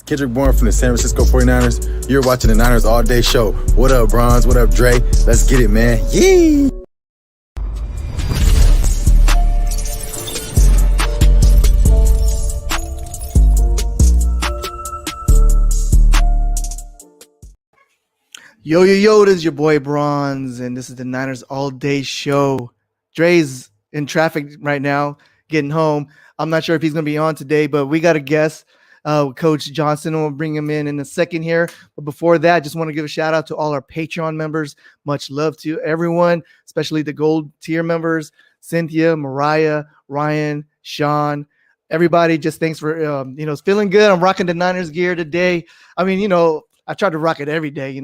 Kendrick Bourne from the San Francisco 49ers. You're watching the Niners All Day Show. What up, Bronze? What up, Dre? Let's get it, man. Yee! Yo, this is your boy Bronze, and this is the Niners All Day Show. Dre's in traffic right now, getting home. I'm not sure if he's going to be on today, but we got a guest, Coach Johnston. We'll bring him in a second here. But before that, just want to give a shout out to all our Patreon members. Much love to everyone, especially the gold tier members, Cynthia, Mariah, Ryan, Sean, everybody. Just thanks for, it's feeling good. I'm rocking the Niners gear today. I mean, I try to rock it every day,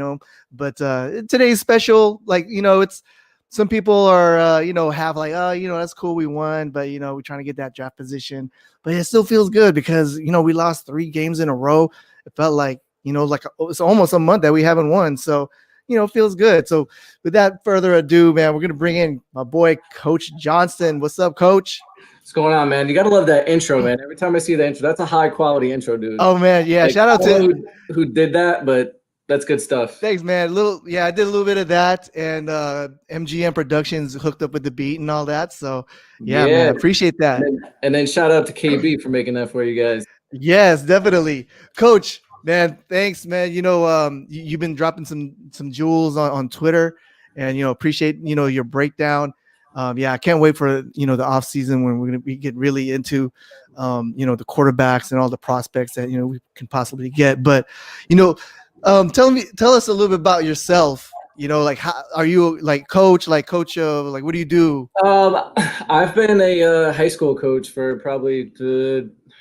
but today's special. Like, it's some people are, have like, that's cool. We won, but, we're trying to get that draft position, but it still feels good because, we lost 3 games in a row. It felt like, it's almost a month that we haven't won. So, it feels good. So without further ado, man, we're going to bring in my boy, Coach Johnston. What's up, Coach? What's going on, man? You got to love that intro, man. Every time I see the intro, that's a high quality intro, dude. Oh, man. Yeah. Like, Shout out to who did that, but that's good stuff. Thanks, man. I did a little bit of that, and MGM Productions hooked up with the beat and all that. So, yeah. Man, appreciate that. And then shout out to KB for making that for you guys. Yes, definitely, Coach. Man, thanks, man. You've been dropping some jewels on Twitter, and appreciate your breakdown. I can't wait for the off season when we get really into the quarterbacks and all the prospects that we can possibly get. But tell us a little bit about yourself. Like, how are you, like, coach? Like, coach of, like, what do you do? I've been a high school coach for probably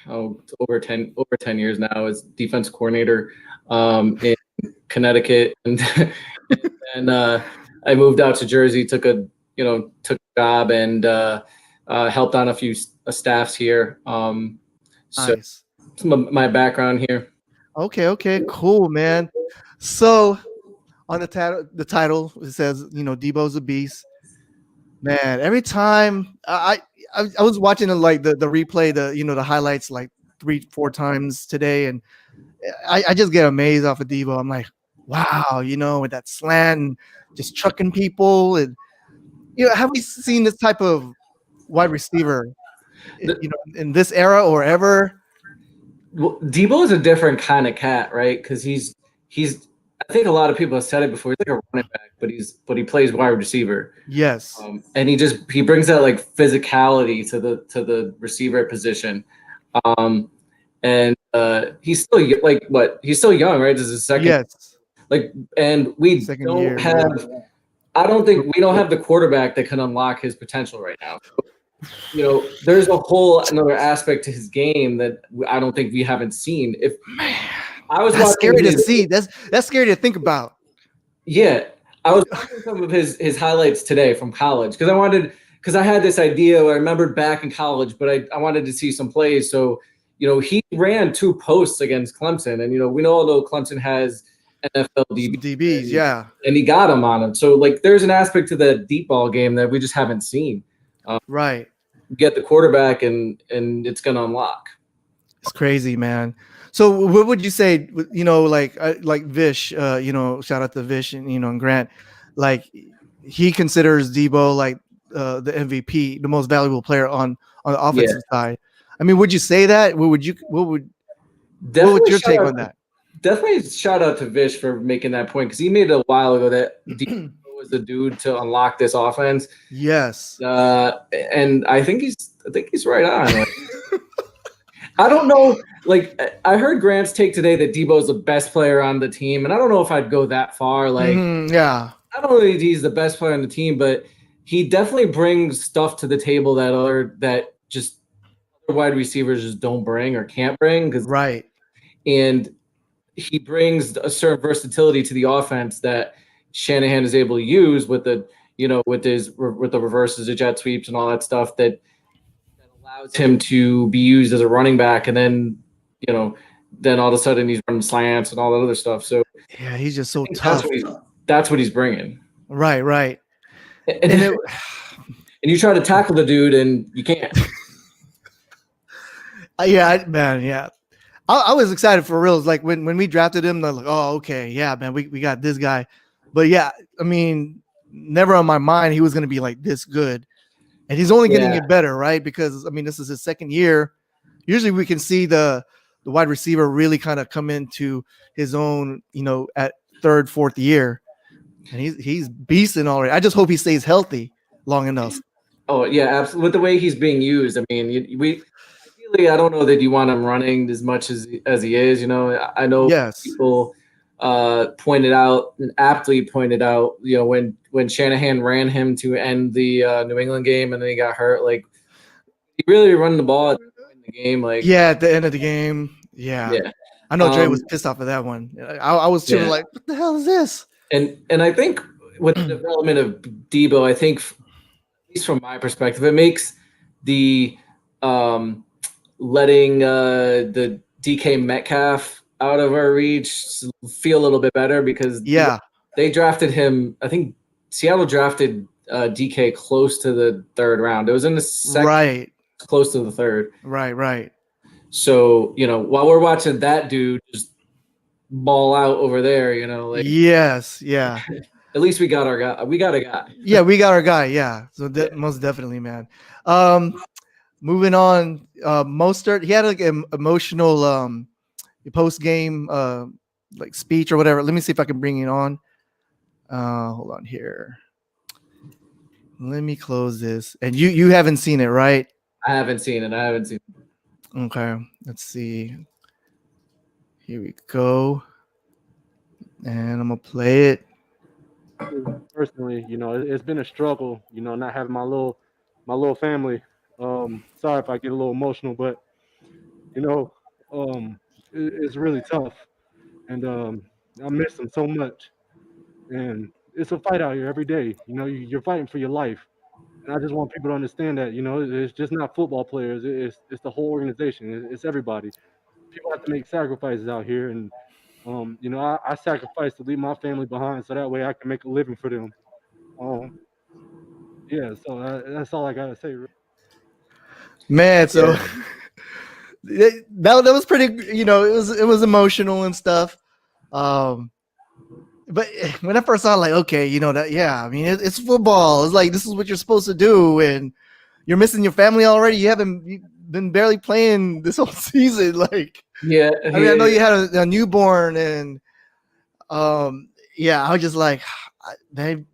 over 10 years now as defense coordinator in Connecticut, and I moved out to Jersey, took a job, and helped on a few staffs here. Nice. So some of my background here. Okay, cool, man. So on the title it says, Deebo's a beast. Man, every time I was watching the replay, the highlights like 3-4 times today, and I just get amazed off of Deebo. I'm like, wow, with that slant and just trucking people, and have we seen this type of wide receiver in this era or ever? Well, Deebo is a different kind of cat, right? Because he's I think a lot of people have said it before. He's like a running back, but he plays wide receiver. Yes. And he brings that like physicality to the receiver position. And he's still he's still young, right? This is his second. Yes. And we don't have. I don't think we don't have the quarterback that can unlock his potential right now. There's a whole another aspect to his game that I don't think we haven't seen. That's scary to see. That's scary to think about. Yeah, I was watching some of his highlights today from college because I had this idea. I remembered back in college, but I wanted to see some plays. So he ran 2 posts against Clemson, and we know although Clemson has NFL DBs, yeah, and he got him on him. So there's an aspect to the deep ball game that we just haven't seen. Right. Get the quarterback and it's gonna unlock. It's crazy, man. So what would you say, like Vish, shout out to Vish and Grant, like he considers Deebo like the MVP, the most valuable player on the offensive side. I mean, would you say that? What would your take on that? Definitely shout out to Vish for making that point, because he made it a while ago that Deebo was the dude to unlock this offense. Yes. And I think he's right on. I don't know. I heard Grant's take today that Deebo's the best player on the team, and I don't know if I'd go that far. I don't know if he's the best player on the team, but he definitely brings stuff to the table that just other wide receivers just don't bring or can't bring. Right. And he brings a certain versatility to the offense that Shanahan is able to use with the reverses, the jet sweeps, and all that stuff that allows him to be used as a running back, and then all of a sudden he's running slants and all that other stuff. So yeah, he's just so tough. That's what he's bringing. Right. And you try to tackle the dude and you can't. Yeah. I was excited for real. Like when we drafted him, they're like, oh, okay, yeah, man, we got this guy. But yeah, I mean, never on my mind he was going to be like this good. And he's only going to get better, right? Because, I mean, this is his second year. Usually we can see the wide receiver really kind of come into his own, at third, fourth year. And he's beasting already. I just hope he stays healthy long enough. Oh, yeah, absolutely. With the way he's being used, I mean, ideally, I don't know that you want him running as much as he is. I know people pointed out and aptly pointed out, when Shanahan ran him to end the New England game and then he got hurt, like he really run the ball at the game, like at the end of the game, yeah. I know Trey was pissed off of that one. I was too like, what the hell is this? And I think with the development of Deebo, I think, at least from my perspective, it makes the letting the DK Metcalf out of our reach feel a little bit better because they drafted him. I think Seattle drafted DK close to the third round. It was in the second, close to the third. Right. So, while we're watching that dude just ball out over there, yes. At least we got our guy. We got a guy. Yeah, we got our guy. Yeah. So most definitely, man. Moving on, Mostert, he had like an emotional post game like speech or whatever. Let me see if I can bring it on. Hold on here. Let me close this. And you haven't seen it, right? I haven't seen it. Okay. Let's see. Here we go. And I'm gonna play it. Personally, it's been a struggle, not having my little family. Sorry if I get a little emotional, but it's really tough, and I miss them so much. And it's a fight out here every day. You're fighting for your life, and I just want people to understand that. It's just not football players. It's the whole organization. It's everybody. People have to make sacrifices out here, and I sacrificed to leave my family behind so that way I can make a living for them. So that's all I gotta say. Man, so that was pretty. It was emotional and stuff. But when I first saw it, like, okay, I mean, it's football. It's like this is what you're supposed to do, and you're missing your family already. You've been barely playing this whole season, like. Yeah, I mean, I know you had a newborn, and I was just like, to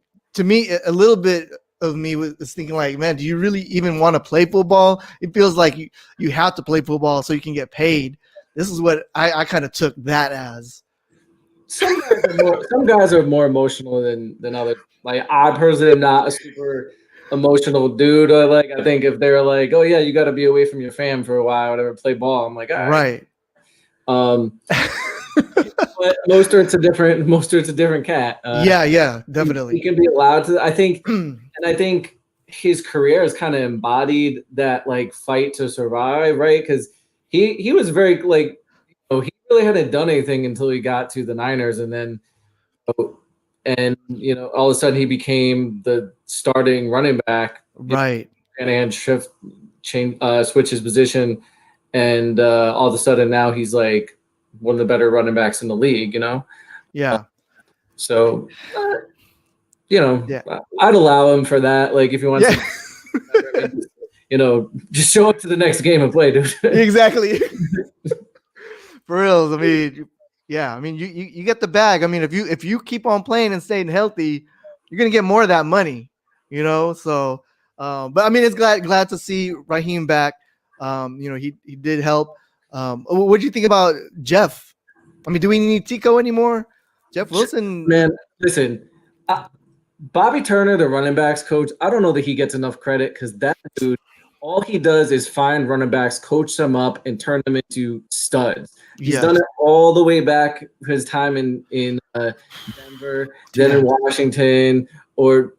me, a little bit of me was thinking like, man, do you really even want to play football? It feels like you have to play football so you can get paid. This is what I kind of took that as. Some guys are more emotional than others. Like I personally am not a super emotional dude. I think if they're like, oh yeah, you got to be away from your fam for a while, whatever, play ball. I'm like, all right. But Mostert's a different cat. Yeah, definitely. He can be allowed to. I think, and I think his career has kind of embodied that like fight to survive, right? Because he was very like, he really hadn't done anything until he got to the Niners, and then, all of a sudden he became the starting running back, right? And switch his position. And all of a sudden now he's like one of the better running backs in the league, Yeah. So, I'd allow him for that. Like if you want to, just show up to the next game and play, dude. Exactly. For real. I mean, you get the bag. I mean, if you keep on playing and staying healthy, you're gonna get more of that money, So, but I mean, it's glad to see Raheem back. He did help. What do you think about Jeff? I mean, do we need Tico anymore? Jeff Wilson, man. Listen, Bobby Turner, the running backs coach. I don't know that he gets enough credit because that dude, all he does is find running backs, coach them up, and turn them into studs. He's done it all the way back his time in Denver, then in Washington, or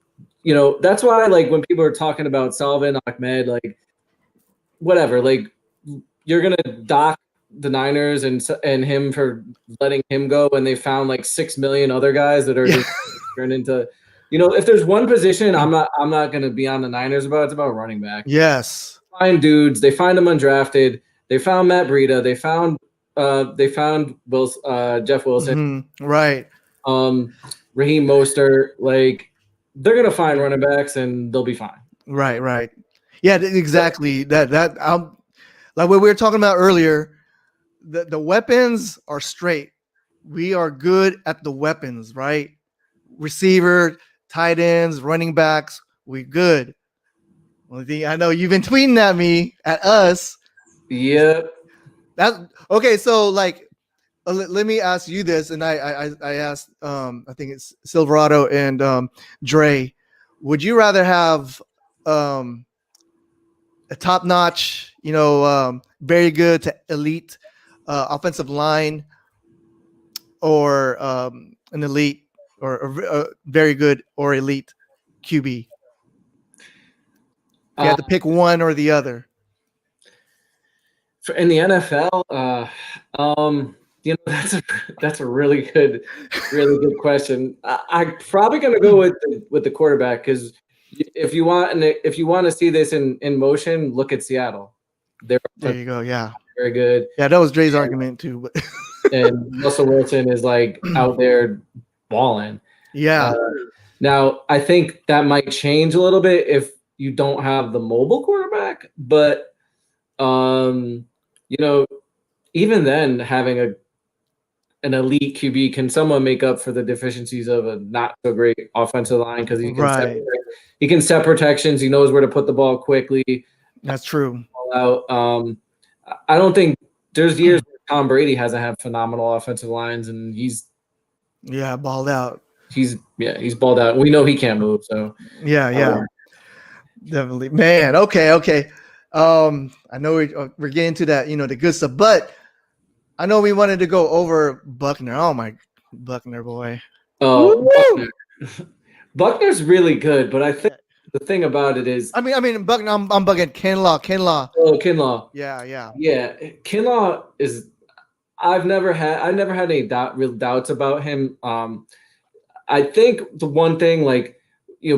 that's why like when people are talking about Salvin Ahmed, like. Whatever, like you're gonna dock the Niners and him for letting him go, and they found like 6 million other guys that are just turned into, if there's one position I'm not gonna be on the Niners about, it's about running back. Yes, Find dudes. They find them undrafted. They found Matt Breida. They found they found Jeff Wilson, right, Raheem Mostert. Like they're gonna find running backs and they'll be fine. right. Yeah, exactly. That like what we were talking about earlier. The weapons are straight. We are good at the weapons, right? Receiver, tight ends, running backs. We good. Only thing I know you've been tweeting at us. Yep. That okay. So like, let me ask you this, and I asked I think it's Silverado and Dre. Would you rather have a top notch, very good to elite offensive line, or an elite or very good or elite QB? You have to pick one or the other. In the NFL, that's a really good question. I'm probably going to go with the quarterback, because if you want to see this in motion, look at Seattle. There you go. Yeah, very good. Yeah, that was Dre's argument too. But and Russell Wilson is like out there balling. Yeah. Now I think that might change a little bit if you don't have the mobile quarterback, but even then, having an elite QB can somewhat make up for the deficiencies of a not so great offensive line, because he can set protections. He knows where to put the ball quickly. That's true. I don't think there's years where Tom Brady hasn't had phenomenal offensive lines, and he's balled out. He's balled out. We know he can't move, so definitely, man. Okay. I know we're getting to that, the good stuff, but I know we wanted to go over Buckner. Oh my, Buckner boy. Oh, Buckner's really good, but I think the thing about it is, I mean, Buckner. I'm bugging Kinlaw. Oh, Kinlaw. Yeah. Kinlaw is. I've never had any real doubts about him. I think the one thing,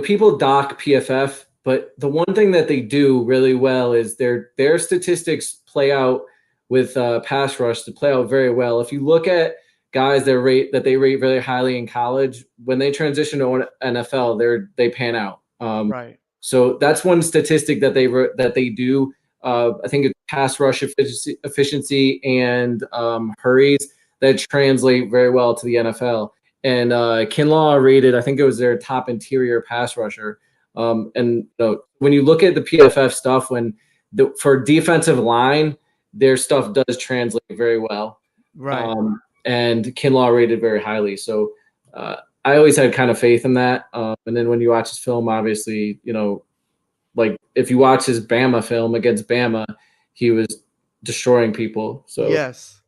people dock PFF, but the one thing that they do really well is their statistics play out with pass rush to play out very well. If you look at guys that they rate very highly in college, when they transition to NFL, they pan out. Right. So that's one statistic that they do. I think it's pass rush efficiency and hurries that translate very well to the NFL. And Kinlaw rated, I think it was their top interior pass rusher. And when you look at the PFF stuff, for defensive line, their stuff does translate very well. Right. And Kinlaw rated very highly. So I always had kind of faith in that. And then when you watch his film, obviously, if you watch his Bama film against Bama, he was destroying people. So yes,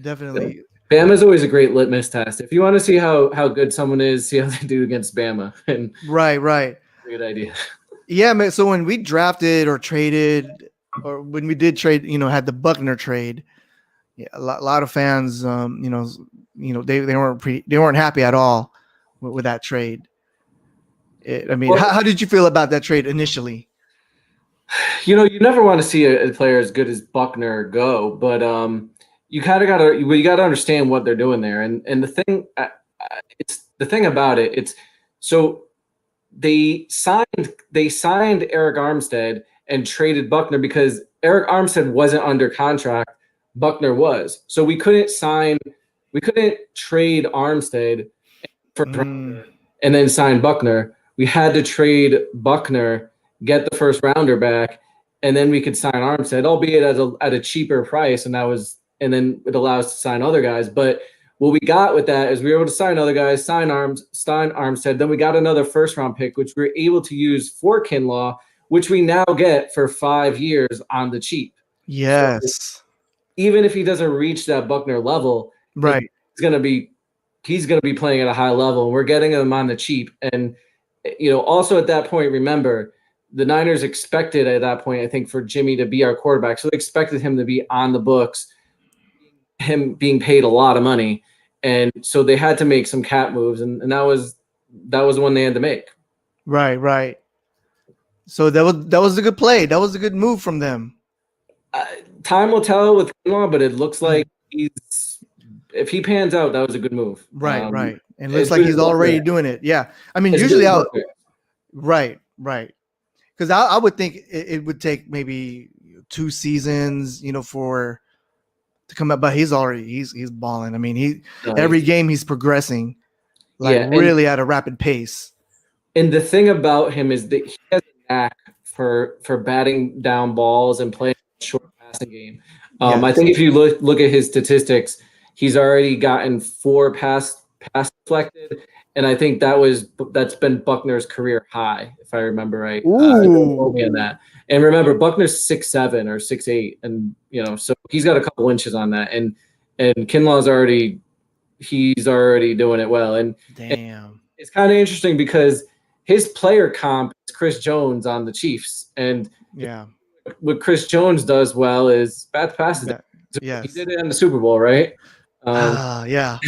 definitely. Bama's always a great litmus test. If you want to see how good someone is, see how they do against Bama. And right. Good idea. Yeah, man. So when we drafted or traded, or when we did trade, had the Buckner trade, a lot of fans, they weren't happy at all with that trade. How did you feel about that trade initially? You never want to see a player as good as Buckner go, but you kind of got to understand what they're doing there. And the thing, the thing about it, it's so they signed Eric Armstead and traded Buckner because Eric Armstead wasn't under contract. Buckner was. So we couldn't trade Armstead for and then sign Buckner. We had to trade Buckner, get the first rounder back, and then we could sign Armstead, albeit at a cheaper price, and then it allows us to sign other guys. But what we got with that is we were able to sign other guys, sign Armstead. Then we got another first round pick, which we were able to use for Kinlaw, which we now get for 5 years on the cheap. Yes. So even if he doesn't reach that Buckner level, right, he's gonna be playing at a high level, and we're getting him on the cheap. And also at that point, remember, the Niners expected at that point, I think, for Jimmy to be our quarterback. So they expected him to be on the books, him being paid a lot of money. And so they had to make some cap moves, and that was the one they had to make. Right. So that was a good play. That was a good move from them. Time will tell with Kinlaw, but it looks like if he pans out, that was a good move. Right. And as looks like good he's as Buckner already is. doing it. Yeah. I mean, As usually good as I'll Buckner is. right. Because I would think it would take maybe 2 seasons, for to come up, but he's balling. I mean, every game he's progressing like Yeah, really at a rapid pace. and the thing about him is that he has a knack for batting down balls and playing a short passing game. I Yes. think if you look at his statistics, he's already gotten 4 pass deflected, and I think that's been Buckner's career high, if I remember right. Don't quote me on that. And remember, Buckner's 6'7" or 6'8", and so he's got a couple inches on that. And Kinlaw's he's already doing it well. And Damn. it's kind of interesting because his player comp is Chris Jones on the Chiefs, and Yeah. what Chris Jones does well is bad passes. Yes. He did it in the Super Bowl, right? Yeah.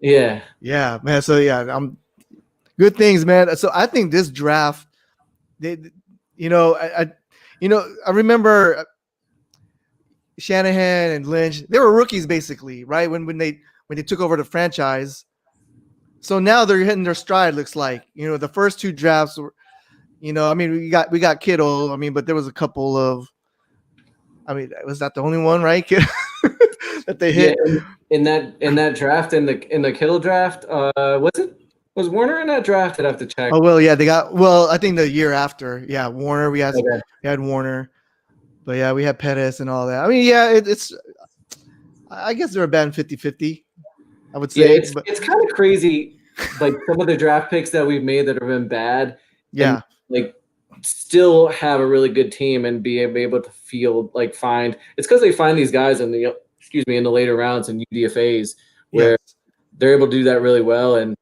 Yeah. Yeah, man. So I'm good things, man. So I think this draft, I remember Shanahan and Lynch. They were rookies basically, right? When they took over the franchise. So now they're hitting their stride. Looks like the first 2 drafts were, I mean we got Kittle. I mean, but there was a couple of. I mean, was that the only one, right? that they hit in that draft in the Kittle draft. Was Warner in that draft? I'd have to check. Oh well, yeah, I think the year after, yeah, Warner. We had Warner, but yeah, we had Pettis and all that. I mean, yeah, it's. I guess they're about 50-50. I would say. Yeah, it's kind of crazy, like some of the draft picks that we've made that have been bad. Yeah, and, still have a really good team and be able to find. It's because they find these guys in the later rounds and UDFAs where they're able to do that really well. And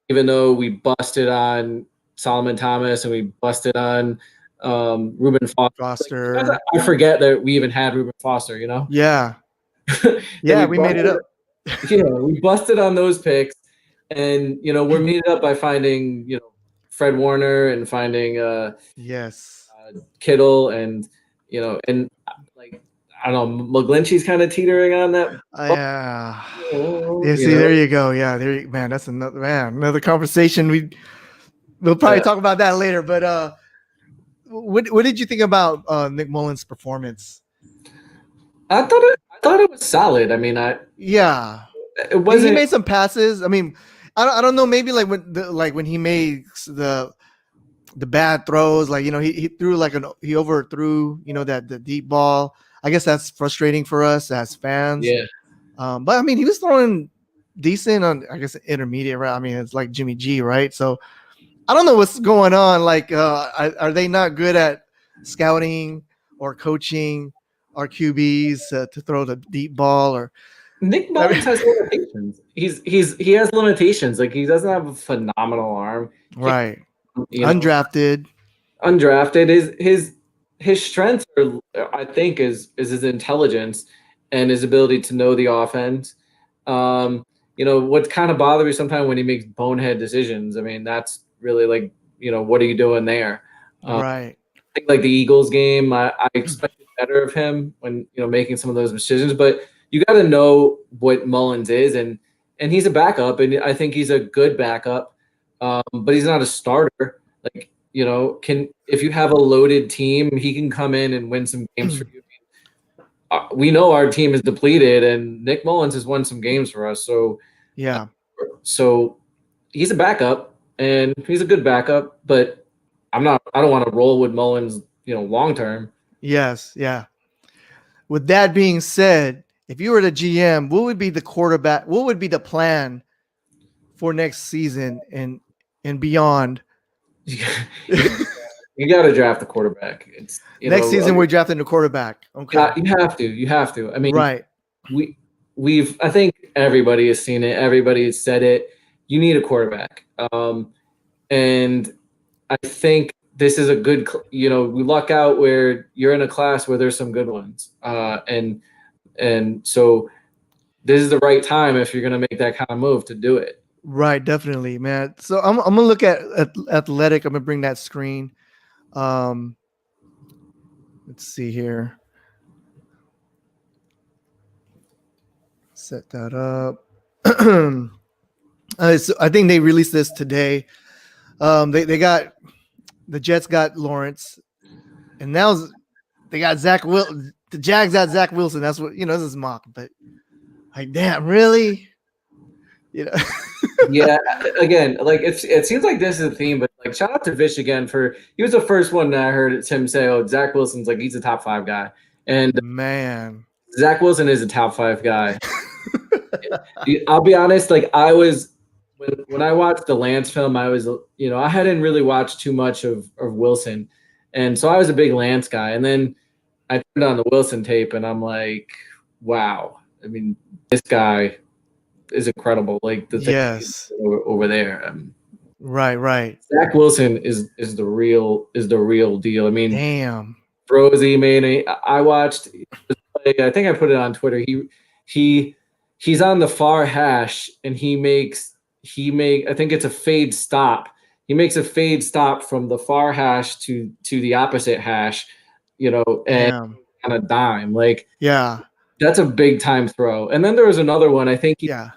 even though we busted on Solomon Thomas and we busted on Reuben Foster, I forget that we even had Reuben Foster. Yeah. Yeah, we made it up. Yeah, we busted on those picks, and we made it up by finding Fred Warner and finding Kittle and and I don't know, McGlinchey's kind of teetering on that. Yeah. See, there you go. Yeah, man, that's another conversation. We'll probably talk about that later. But what did you think about Nick Mullins' performance? I thought it was solid. I mean, it wasn't. He made some passes. I mean, I don't know. Maybe when he makes the bad throws, he threw he overthrew the deep ball. I guess that's frustrating for us as fans. Yeah. But I mean, he was throwing decent on, I guess, intermediate, right? I mean, it's like Jimmy G, right? So I don't know what's going on. Are they not good at scouting or coaching our QBs to throw the deep ball? Or Nick Mullins has limitations. He has limitations. He doesn't have a phenomenal arm. Right. Undrafted. His strength, I think, is his intelligence and his ability to know the offense. What kind of bothers me sometimes when he makes bonehead decisions. I mean, that's really what are you doing there? Right. I think the Eagles game, I expected better of him when making some of those decisions. But you got to know what Mullins is, and he's a backup, and I think he's a good backup. But he's not a starter. If you have a loaded team, he can come in and win some games for you. We know our team is depleted, and Nick Mullins has won some games for us. So yeah, so he's a backup, and he's a good backup. But I don't want to roll with Mullins, long term. Yes, yeah. With that being said, if you were the GM, what would be the quarterback? What would be the plan for next season and beyond? You got to draft a quarterback. It's next season we're drafting a quarterback. Okay, you have to. I mean, right. I think everybody has seen it. Everybody has said it. You need a quarterback, and I think this is a good. We luck out where you're in a class where there's some good ones, and so this is the right time if you're going to make that kind of move to do it. Right, definitely, man. So I'm gonna look at Athletic. I'm gonna bring that screen. Let's see here. set that up. I think they released this today. They got the Jets got Lawrence, and now they got Zach Wilson. The Jags got Zach Wilson. That's what this is mock, but like, damn, really? Yeah, again, like it seems like this is a theme, but like shout out to Vish again he was the first one that I heard him say, "Oh, Zach Wilson's like he's a top 5 guy," and man, Zach Wilson is a top 5 guy. I'll be honest, like I was when I watched the Lance film, I was I hadn't really watched too much of Wilson, and so I was a big Lance guy, and then I turned on the Wilson tape, and I'm like, wow, I mean, this guy is incredible. Like the thing over there. Right. Zach Wilson is the real deal. I mean, damn. Rosie made I watched. I think I put it on Twitter. He's on the far hash and he makes I think it's a fade stop. He makes a fade stop from the far hash to the opposite hash, and on a dime. Like, yeah, that's a big time throw. And then there was another one. I think it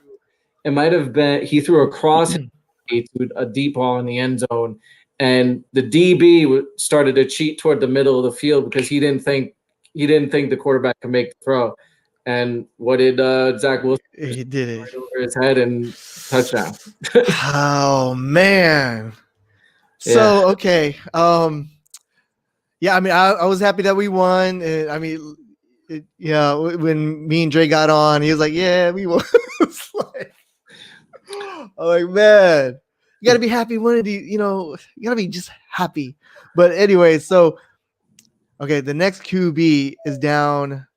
might have been he threw a cross to a deep ball in the end zone, and the DB started to cheat toward the middle of the field because he didn't think the quarterback could make the throw. And what did Zach Wilson? He did it right over his head and touchdown. Oh man! So okay, yeah. I mean, I was happy that we won. And, I mean, when me and Trey got on, he was like, "Yeah, we won." I'm like, man, you gotta be happy one of these. You gotta be just happy. But anyway, so okay, the next QB is down.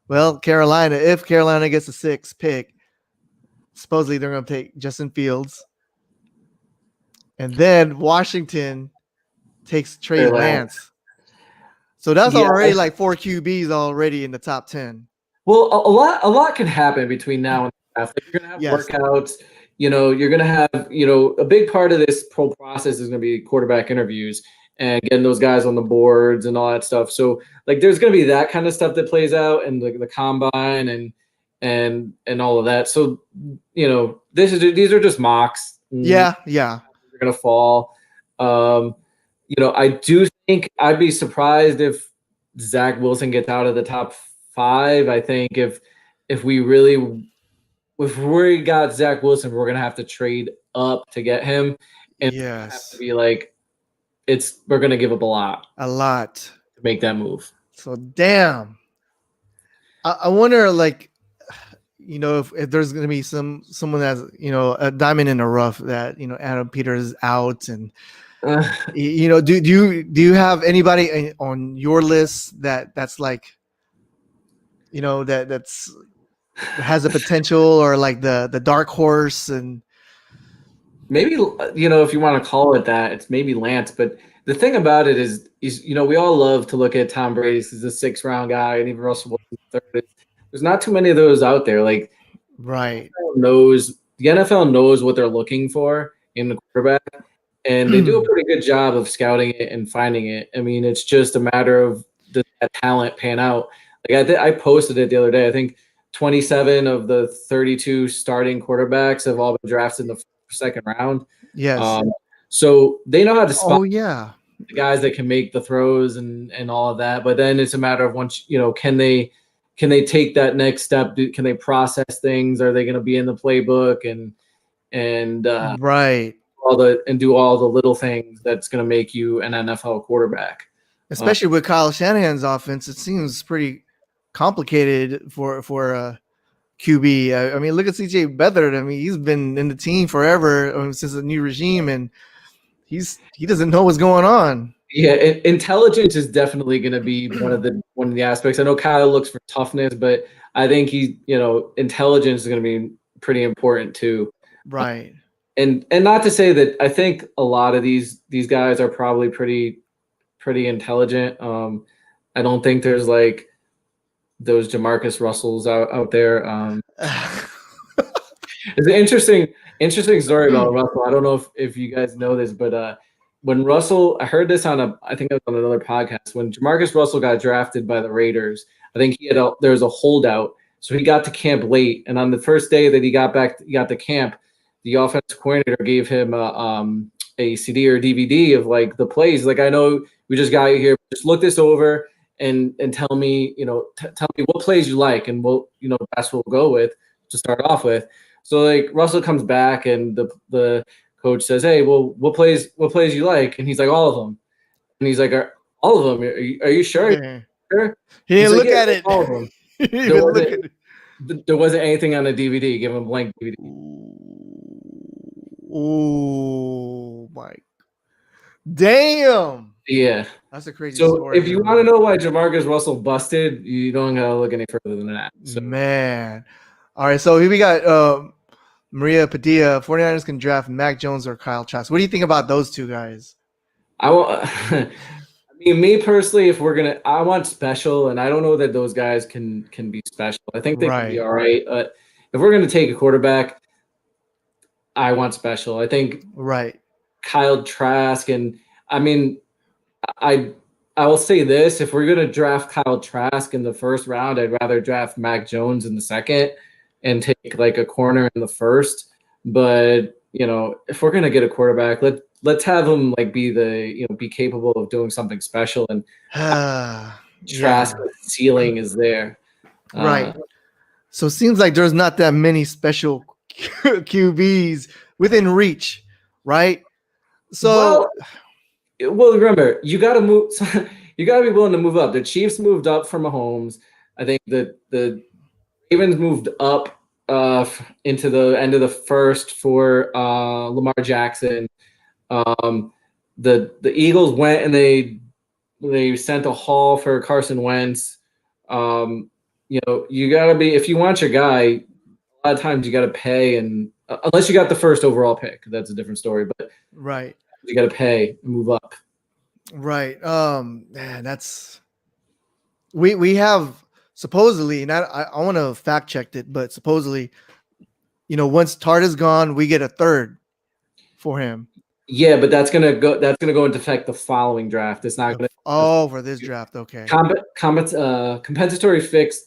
Well, Carolina. If Carolina gets a 6th pick, supposedly they're going to take Justin Fields, and then Washington takes Trey Lance. So that's already like 4 QBs already in the top 10. Well, a lot can happen between now and the draft. Like, you're going to have workouts. You're going to have a big part of this whole process is going to be quarterback interviews and getting those guys on the boards and all that stuff. So like there's going to be that kind of stuff that plays out and the combine and all of that. So, these are just mocks. Yeah. They're going to fall. I do think I'd be surprised if Zach Wilson gets out of the top 5. I think if we got Zach Wilson, we're going to have to trade up to get him. And have to be like, we're going to give up a lot to make that move. So damn, I wonder, like, if there's going to be someone that's a diamond in the rough that Adam Peters is out, and do you have anybody on your list that's like that's has a potential, or like the dark horse? And maybe, if you want to call it that, it's maybe Lance. But the thing about it is we all love to look at Tom Brady. He's a 6th round guy, and even Russell Wilson 3rd. There's not too many of those out there. Like, right. The NFL knows what they're looking for in the quarterback, and they do a pretty good job of scouting it and finding it. I mean, it's just a matter of does that talent pan out. Like I posted it the other day. I think 27 of the 32 starting quarterbacks have all been drafted in the 2nd round. Yes. So they know how to spot the guys that can make the throws and all of that. But then it's a matter of once, can they take that next step? Can they process things? Are they going to be in the playbook and right. do all the little things that's going to make you an NFL quarterback? Especially with Kyle Shanahan's offense, it seems pretty complicated for a QB. I mean, look at CJ Beathard. I mean, he's been in the team forever since the new regime, and he doesn't know what's going on. Yeah, intelligence is definitely going to be one of the aspects. I know Kyle looks for toughness, but I think intelligence is going to be pretty important too. Right. And not to say that I think a lot of these guys are probably pretty intelligent. I don't think there's like those Jamarcus Russells out there. It's an interesting story about Russell. I don't know if you guys know this, but when Russell, I heard this I think it was on another podcast. When Jamarcus Russell got drafted by the Raiders, I think there was a holdout So he got to camp late, and on the first day that he got to camp, the offensive coordinator gave him a CD or DVD of like the plays. Like, I know we just got you here, just look this over and tell me, tell me what plays you like, and that's what we'll go with to start off with. So like Russell comes back, and the coach says, "Hey, well, what plays you like?" And he's like, "All of them." And he's like, "All of them? Are you sure?" Yeah. Sure? He didn't look like, at it. All of them. He didn't even look at it. There wasn't anything on the DVD. Give him a blank DVD. Oh my! Damn. Yeah. That's a crazy So story. if you want to know why Jamarcus Russell busted, you don't gotta look any further than that. So. Man. All right, so here we got Maria Padilla. 49ers can draft Mac Jones or Kyle Trask. What do you think about those two guys? I mean, me personally, if I want special, and I don't know that those guys can be special. I think they can be all right. But if we're gonna take a quarterback, I want special. I think Kyle Trask, and I mean, I will say this: if we're gonna draft Kyle Trask in the first round, I'd rather draft Mac Jones in the second and take like a corner in the first. But if we're gonna get a quarterback, let's have him like be capable of doing something special, and Trask's ceiling is there. Right. So it seems like there's not that many special QBs within reach, right? So well remember, you got to move. You got to be willing to move up. The Chiefs moved up for Mahomes. I think the Ravens moved up into the end of the first for Lamar Jackson. The Eagles went and they sent a haul for Carson Wentz. You gotta be, if you want your guy, a lot of times you gotta pay, and unless you got the first overall pick, that's a different story. But you gotta pay and move up. Right. Man, that's we have supposedly, and I want to fact check it, but supposedly, once Tart is gone, we get a third for him. Yeah, but that's gonna go into effect the following draft. It's not gonna. For this draft, okay. Compensatory fix.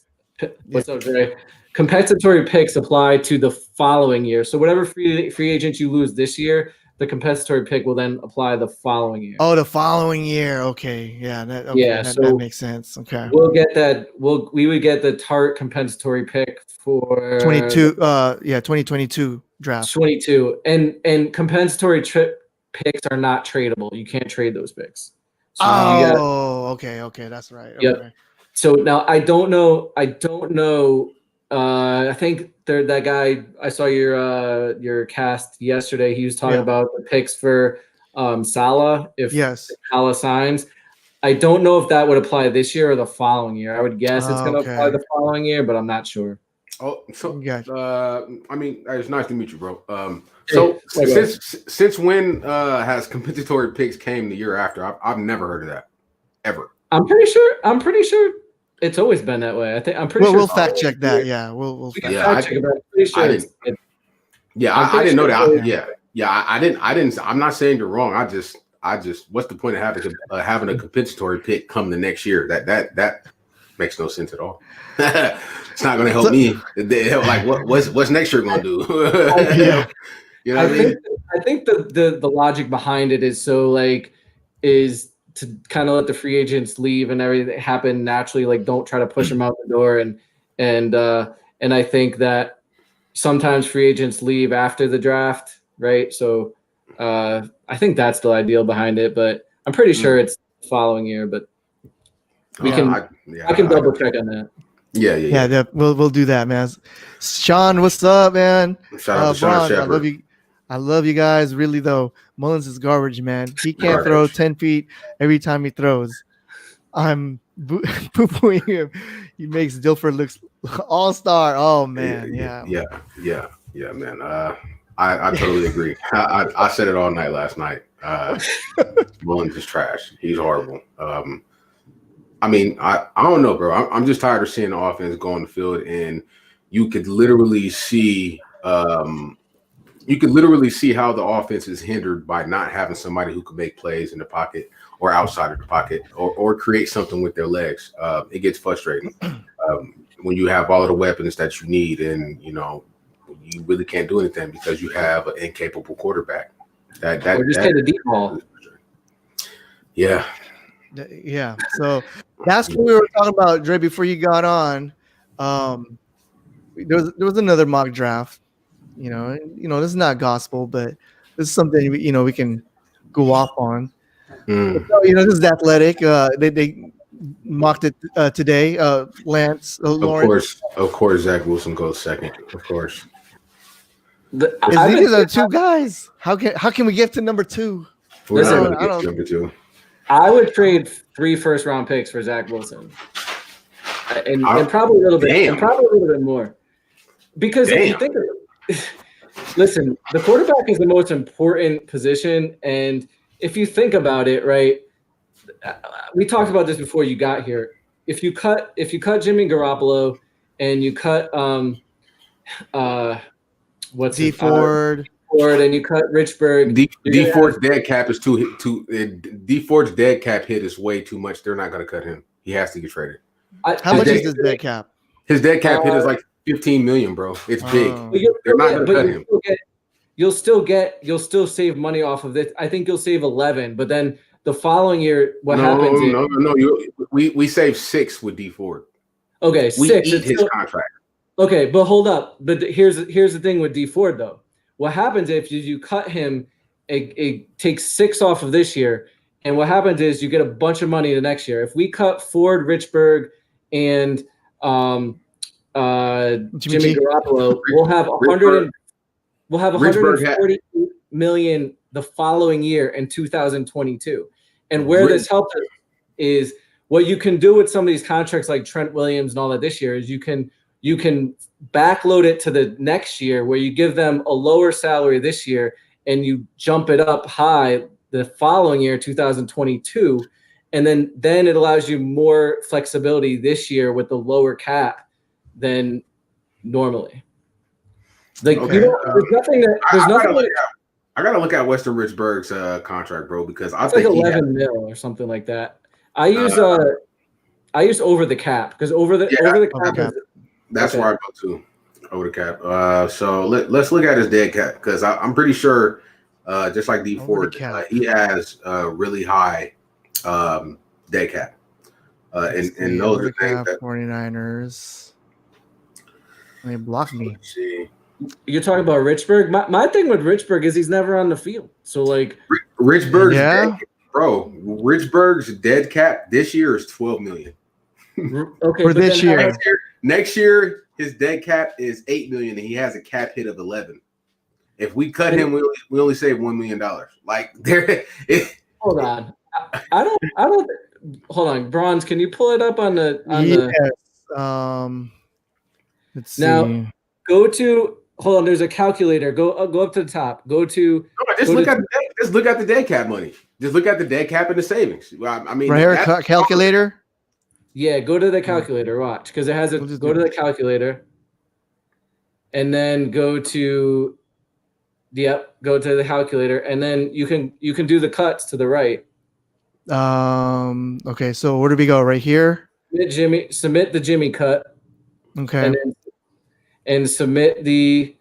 What's up, Trey? Compensatory picks apply to the following year. So whatever free agents you lose this year, the compensatory pick will then apply the following year. Oh, the following year. Okay. Yeah. That makes sense. Okay. We'll get that. We would get the Tart compensatory pick for 2022 draft. 22, and compensatory picks are not tradable. You can't trade those picks. So okay. That's right. Yep. Okay. So now I don't know. I think that guy, I saw your cast yesterday. He was talking about the picks for Salah. If Salah signs, I don't know if that would apply this year or the following year. I would guess it's going to apply the following year, but I'm not sure. Oh, so I mean, it's nice to meet you, bro. So since when has compensatory picks came the year after? I've never heard of that ever. I'm pretty sure it's always been that way. I'm pretty sure. We'll fact check that. Yeah, we'll fact check it. I didn't know that. I didn't. I'm not saying you're wrong. I just. What's the point of having a compensatory pick come the next year? That makes no sense at all. It's not going to help me. Like what's next year going to do? You know what I mean? I think the logic behind it is is to kind of let the free agents leave and everything happen naturally. Like, don't try to push them out the door. And I think that sometimes free agents leave after the draft, right? So I think that's the ideal behind it, but I'm pretty sure it's the following year. But I can double check on that. Yeah. We'll do that, man. Sean, what's up, man? Shout out to Sean Shepard. I love you guys. Really though, Mullins is garbage, man. He can't throw 10 feet every time he throws. I'm poo-pooing him. He makes Dilfer looks all-star. Oh man, yeah, man. I totally agree. I said it all night last night. Mullins is trash. He's horrible. I mean, I don't know, bro. I'm just tired of seeing the offense go on the field, and you could literally see how the offense is hindered by not having somebody who could make plays in the pocket or outside of the pocket or create something with their legs. It gets frustrating. when you have all of the weapons that you need, and you really can't do anything because you have an incapable quarterback. Or just hit a deep ball. Yeah. Yeah. So that's what we were talking about, Dre, before you got on. There was another mock draft. This is not gospel, but this is something we can go off on. So, this is athletic. They mocked it today. Lance, Lawrence. Of course, Zach Wilson goes second. Of course. These are two guys. How can we get to number 2? We're not going to get to number 2. I would trade 3 first-round picks for Zach Wilson, and probably a little bit more, because if you think of it, listen, the quarterback is the most important position, and if you think about it, right, we talked about this before you got here. If you cut Jimmy Garoppolo and you cut D Ford. And you cut Richburg. D Ford's dead cap is too. D Ford's dead cap hit is way too much. They're not going to cut him. He has to get traded. How much is his dead cap? His dead cap hit is like $15 million, bro. It's big. They're not going to cut him. You'll still save money off of this. I think you'll save 11, but then the following year, what happens? We save 6 with D Ford. Okay, 6. We eat his contract. Okay, but hold up. But here's the thing with D Ford though. What happens if you cut him? It takes 6 off of this year, and what happens is you get a bunch of money the next year. If we cut Ford, Richburg, and Jimmy Garoppolo, we'll have 140 million the following year in 2022. And where this helps us is what you can do with some of these contracts like Trent Williams and all that this year is you can backload it to the next year where you give them a lower salary this year and you jump it up high the following year, 2022. And then it allows you more flexibility this year with the lower cap than normally. Like, okay. There's nothing that there's nothing. I gotta look at Weston Richburg's contract, bro, because I It's think like 11 mil or something like that. I use over the cap because over the cap. That's where I go to over the cap. So let's look at his dead cap because I'm pretty sure, just like D Ford, he has really high dead cap. And those are things that 49ers. They blocked me. You're talking about Richburg. My thing with Richburg is he's never on the field. So like Richburg's dead, bro. Richburg's dead cap this year is $12 million. Okay, for this year. Next year, his dead cap is $8 million, and he has a cap hit of 11. If we cut him, we only save $1 million. Like there. Hold on, I don't. Hold on, Bronze. Can you pull it up on the? Yes. Let's see. Now go to. Hold on. There's a calculator. Go up to the top. Go to. Just look at the dead cap money. Just look at the dead cap and the savings. I mean, right here, calculator. Yeah, go to the calculator. Watch, because it has a. Go to the calculator, and then go to. Yep, go to the calculator, and then you can do the cuts to the right. Okay, so where do we go? Right here. Submit the Jimmy cut. Okay. And submit the.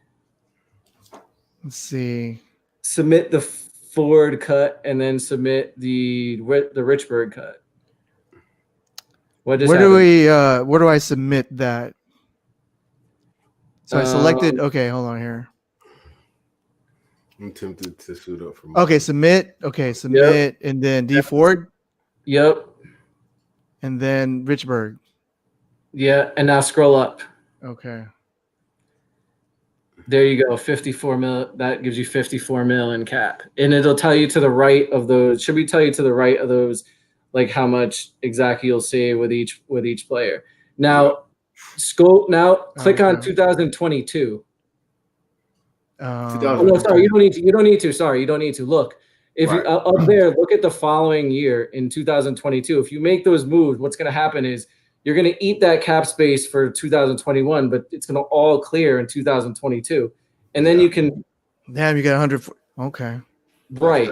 Let's see. Submit the Ford cut, and then submit the Richburg cut. Where do I submit that? So I selected. Okay, hold on here. I'm tempted to suit up for. Okay, submit. Okay, submit, and then D Ford. Yep. And then Richburg. Yeah, and now scroll up. Okay. There you go, 54 mil. That gives you 54 mil in cap, and it'll tell you to the right of those. Should we tell you to the right of those, like how much exactly you'll save with each player? Now, click on 2022. No, sorry, you don't need to. Sorry, you don't need to. Look, if you up there, look at the following year in 2022. If you make those moves, what's going to happen is you're going to eat that cap space for 2021, but it's going to all clear in 2022, and then you can. Damn, you got 100. Okay. Right.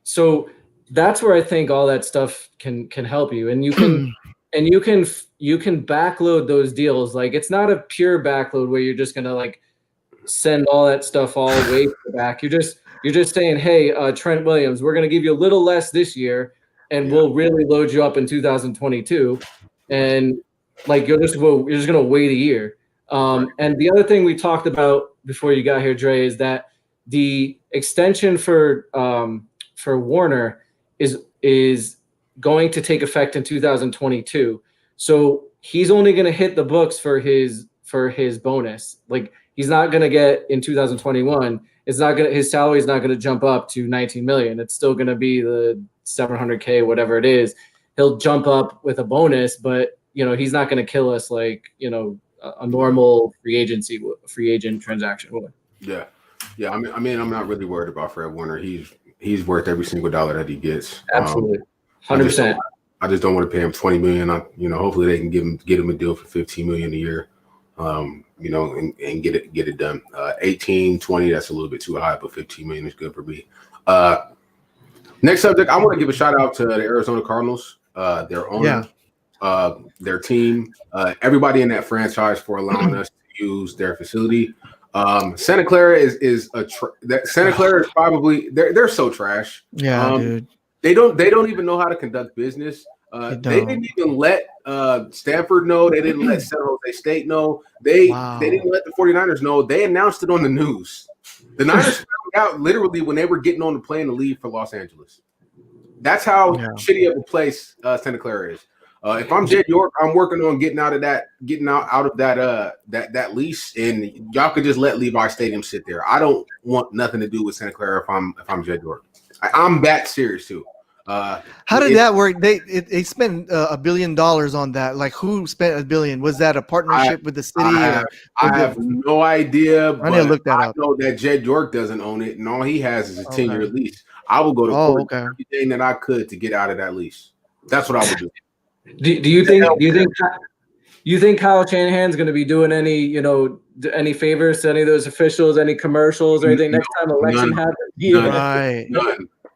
So that's where I think all that stuff can help you, and you can And you can backload those deals. Like it's not a pure backload where you're just gonna like send all that stuff all the way back. You're just saying, hey, Trent Williams, we're gonna give you a little less this year, and we'll really load you up in 2022. And like you're just gonna wait a year. And the other thing we talked about before you got here, Dre, is that the extension for Warner is going to take effect in 2022. So he's only going to hit the books for his bonus. Like he's not going to get in 2021. His salary is not going to jump up to 19 million. It's still going to be the 700K, whatever it is. He'll jump up with a bonus, but he's not going to kill us like, a normal free agent transaction would. Yeah. I mean, I'm not really worried about Fred Warner. He's worth every single dollar that he gets. Absolutely, 100%. I just don't want to pay him $20 million. Hopefully they can get him a deal for $15 million a year. And get it done. 18, 20, that's a little bit too high, but 15 million is good for me. Next subject, I want to give a shout out to the Arizona Cardinals, their owner, their team, everybody in that franchise for allowing us to use their facility. Santa Clara Santa Clara is probably they're so trash. Yeah, dude. They don't even know how to conduct business. They didn't even let Stanford know. They didn't let San Jose State know. They didn't let the 49ers know. They announced it on the news. The Niners found out literally when they were getting on the plane to leave for Los Angeles. That's how shitty of a place Santa Clara is. If I'm Jed York, I'm working on getting out of that lease, and y'all could just let Levi Stadium sit there. I don't want nothing to do with Santa Clara if I'm Jed York. I'm that serious too. How did that work? They spent $1 billion on that. Like, who spent $1 billion? Was that a partnership with the city? I have no idea. I need to look that up. I know that Jed York doesn't own it, and all he has is a 10-year lease. I will go to court everything that I could to get out of that lease. That's what I would do. Do you think Kyle Shanahan's going to be doing any favors to any of those officials, any commercials or anything next time election happens?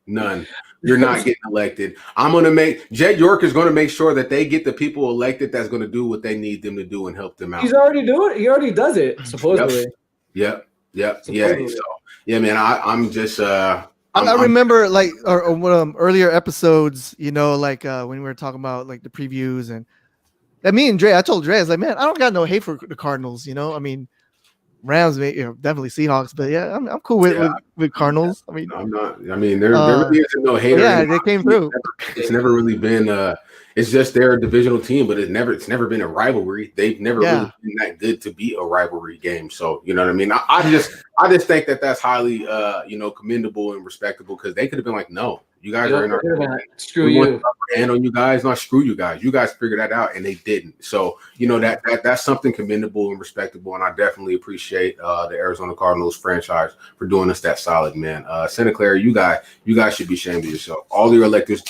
None. You're not getting elected. Jed York is going to make sure that they get the people elected that's going to do what they need them to do and help them out. He's already doing it. He already does it, supposedly. Yep. Yeah. So, man, I'm just I remember like earlier episodes, when we were talking about like the previews and me and Dre, I told Dre, I was like, man, I don't got no hate for the Cardinals, I mean, Rams, definitely Seahawks, but yeah, I'm cool with Cardinals. I mean, I'm not. I mean, there really isn't no hater. Yeah, they came through. It's never really been. It's just their divisional team, but it's never been a rivalry. They've never really been that good to be a rivalry game. So you know what I mean. I just think that's highly commendable and respectable because they could have been like, no, you guys are in our screw you. And on you guys, not screw you guys. You guys figured that out, and they didn't. So that's something commendable and respectable, and I definitely appreciate the Arizona Cardinals franchise for doing us that solid, man. Santa Clara, you guys should be ashamed of yourself. All your elected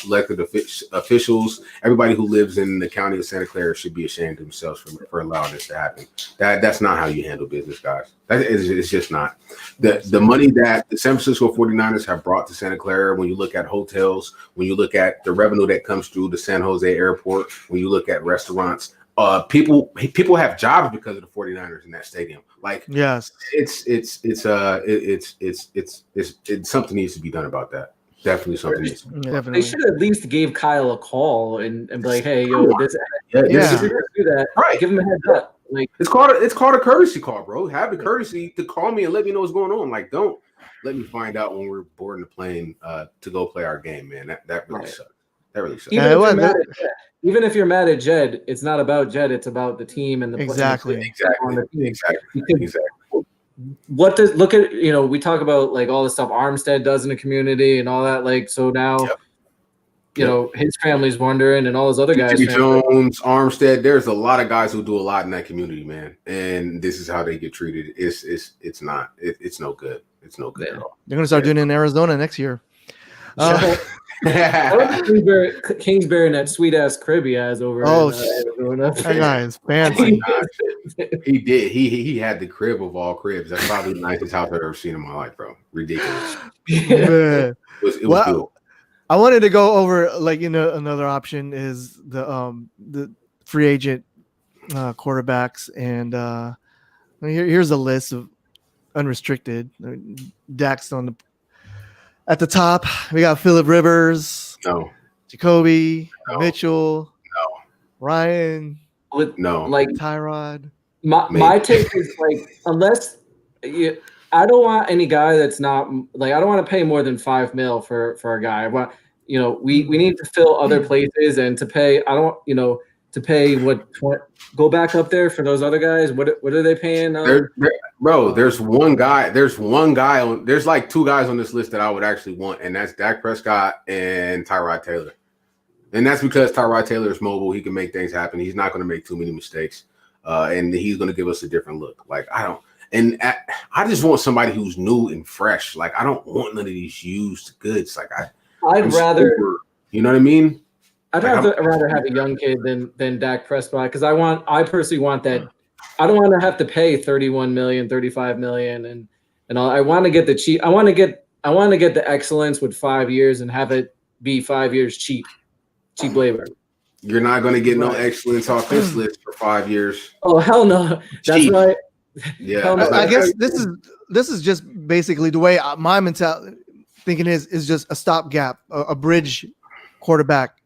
officials, everybody who lives in the county of Santa Clara should be ashamed of themselves for allowing this to happen. That's not how you handle business, guys. It's just not. The money that the San Francisco 49ers have brought to Santa Clara, when you look at hotels, when you look at the revenue that comes through the San Jose airport, when you look at restaurants, people have jobs because of the 49ers in that stadium. Like, yes, it's something needs to be done about that. Definitely something needs to be done. They should at least gave Kyle a call and be like, hey, yo, do that. Right. Give him a heads up. Like, it's called a courtesy call, bro. Have the courtesy to call me and let me know what's going on. Like, don't let me find out when we're boarding the plane to go play our game, man. That really sucks. That really sucks. Even if you're mad at Jed, it's not about Jed. It's about the team and the exactly. What does we talk about like all the stuff Armstead does in the community and all that. Like, so now. His family's wondering, and all those other guys. Jones, Armstead. There's a lot of guys who do a lot in that community, man. And this is how they get treated. It's no good. It's no good at all. They're gonna start doing it in Arizona next year. Kingsbury and that sweet ass crib he has over. That guy is fancy. He did. He had the crib of all cribs. That's probably the nicest house I've ever seen in my life, bro. Ridiculous. Yeah. It was good. I wanted to go over another option is the free agent quarterbacks, and here's a list of unrestricted. Dak's at the top. We got Phillip Rivers, No, Jacoby, No. Mitchell, no, Ryan, no. Like Tyrod. my take is unless I don't want any guy that's not I don't want to pay more than $5 million for a guy. I want we need to fill other places and to pay. I don't to pay go back up there for those other guys. What are they paying? There's one guy. There's like two guys on this list that I would actually want, and that's Dak Prescott and Tyrod Taylor. And that's because Tyrod Taylor is mobile. He can make things happen. He's not going to make too many mistakes, and he's going to give us a different look. I just want somebody who's new and fresh. I don't want none of these used goods. I'd rather, you know what I mean? I'd rather have a young kid than Dak Prescott because I personally want that. I don't want to have to pay $31 million, $35 million, and I want to get the cheap. I want to get the excellence with 5 years and have it be 5 years cheap labor. You're not going to get no excellence off this list for 5 years. Oh hell no! That's Cheap. right. Yeah, I guess this is just basically the way my mentality thinking is just a stopgap, a bridge quarterback.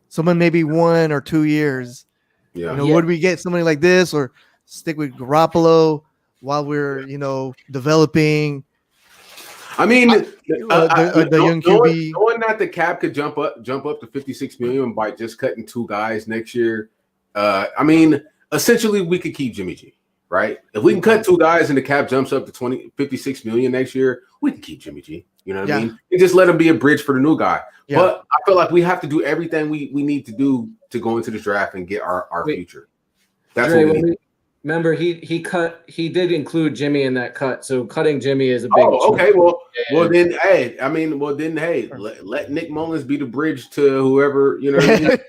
Someone maybe 1 or 2 years. Yeah. Would we get somebody like this or stick with Garoppolo while we're developing? I mean, the young QB. Knowing that the cap could jump up to $56 million by just cutting 2 guys next year. I mean, essentially, we could keep Jimmy G, right? If we can cut 2 guys and the cap jumps up to $56 million next year, we can keep Jimmy G. You know what I mean? And just let him be a bridge for the new guy. Yeah. But I feel like we have to do everything we need to do to go into the draft and get our future. That's Trey, what we need. Remember, he did include Jimmy in that cut, so cutting Jimmy is a big. Oh, okay. Well, then, hey, let Nick Mullins be the bridge to whoever, you know what I mean?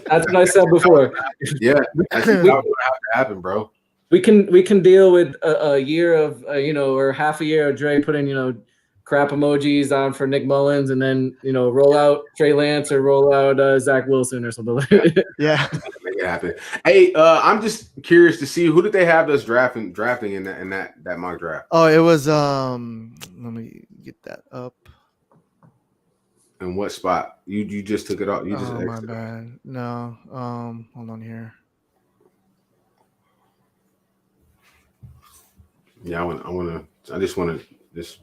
That's what I said before. Yeah, that's what have to happen, bro. We can deal with a year of or half a year of Dre putting crap emojis on for Nick Mullins, and then roll out Trey Lance or roll out Zach Wilson or something like that. Yeah, make it happen. Hey, I'm just curious to see who did they have us drafting in that mock draft. Oh, it was let me get that up. In what spot? You just took it off. You just my bad. No, hold on here. Yeah, I just want to this.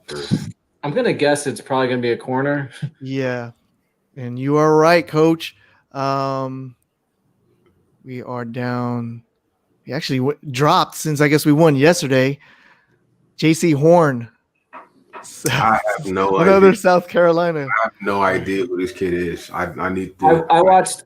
I'm gonna guess it's probably gonna be a corner. Yeah, and you are right, Coach. We are down. We actually dropped since I guess we won yesterday. J.C. Horn. I have no idea. Another South Carolina. I have no idea who this kid is. I need to. I watched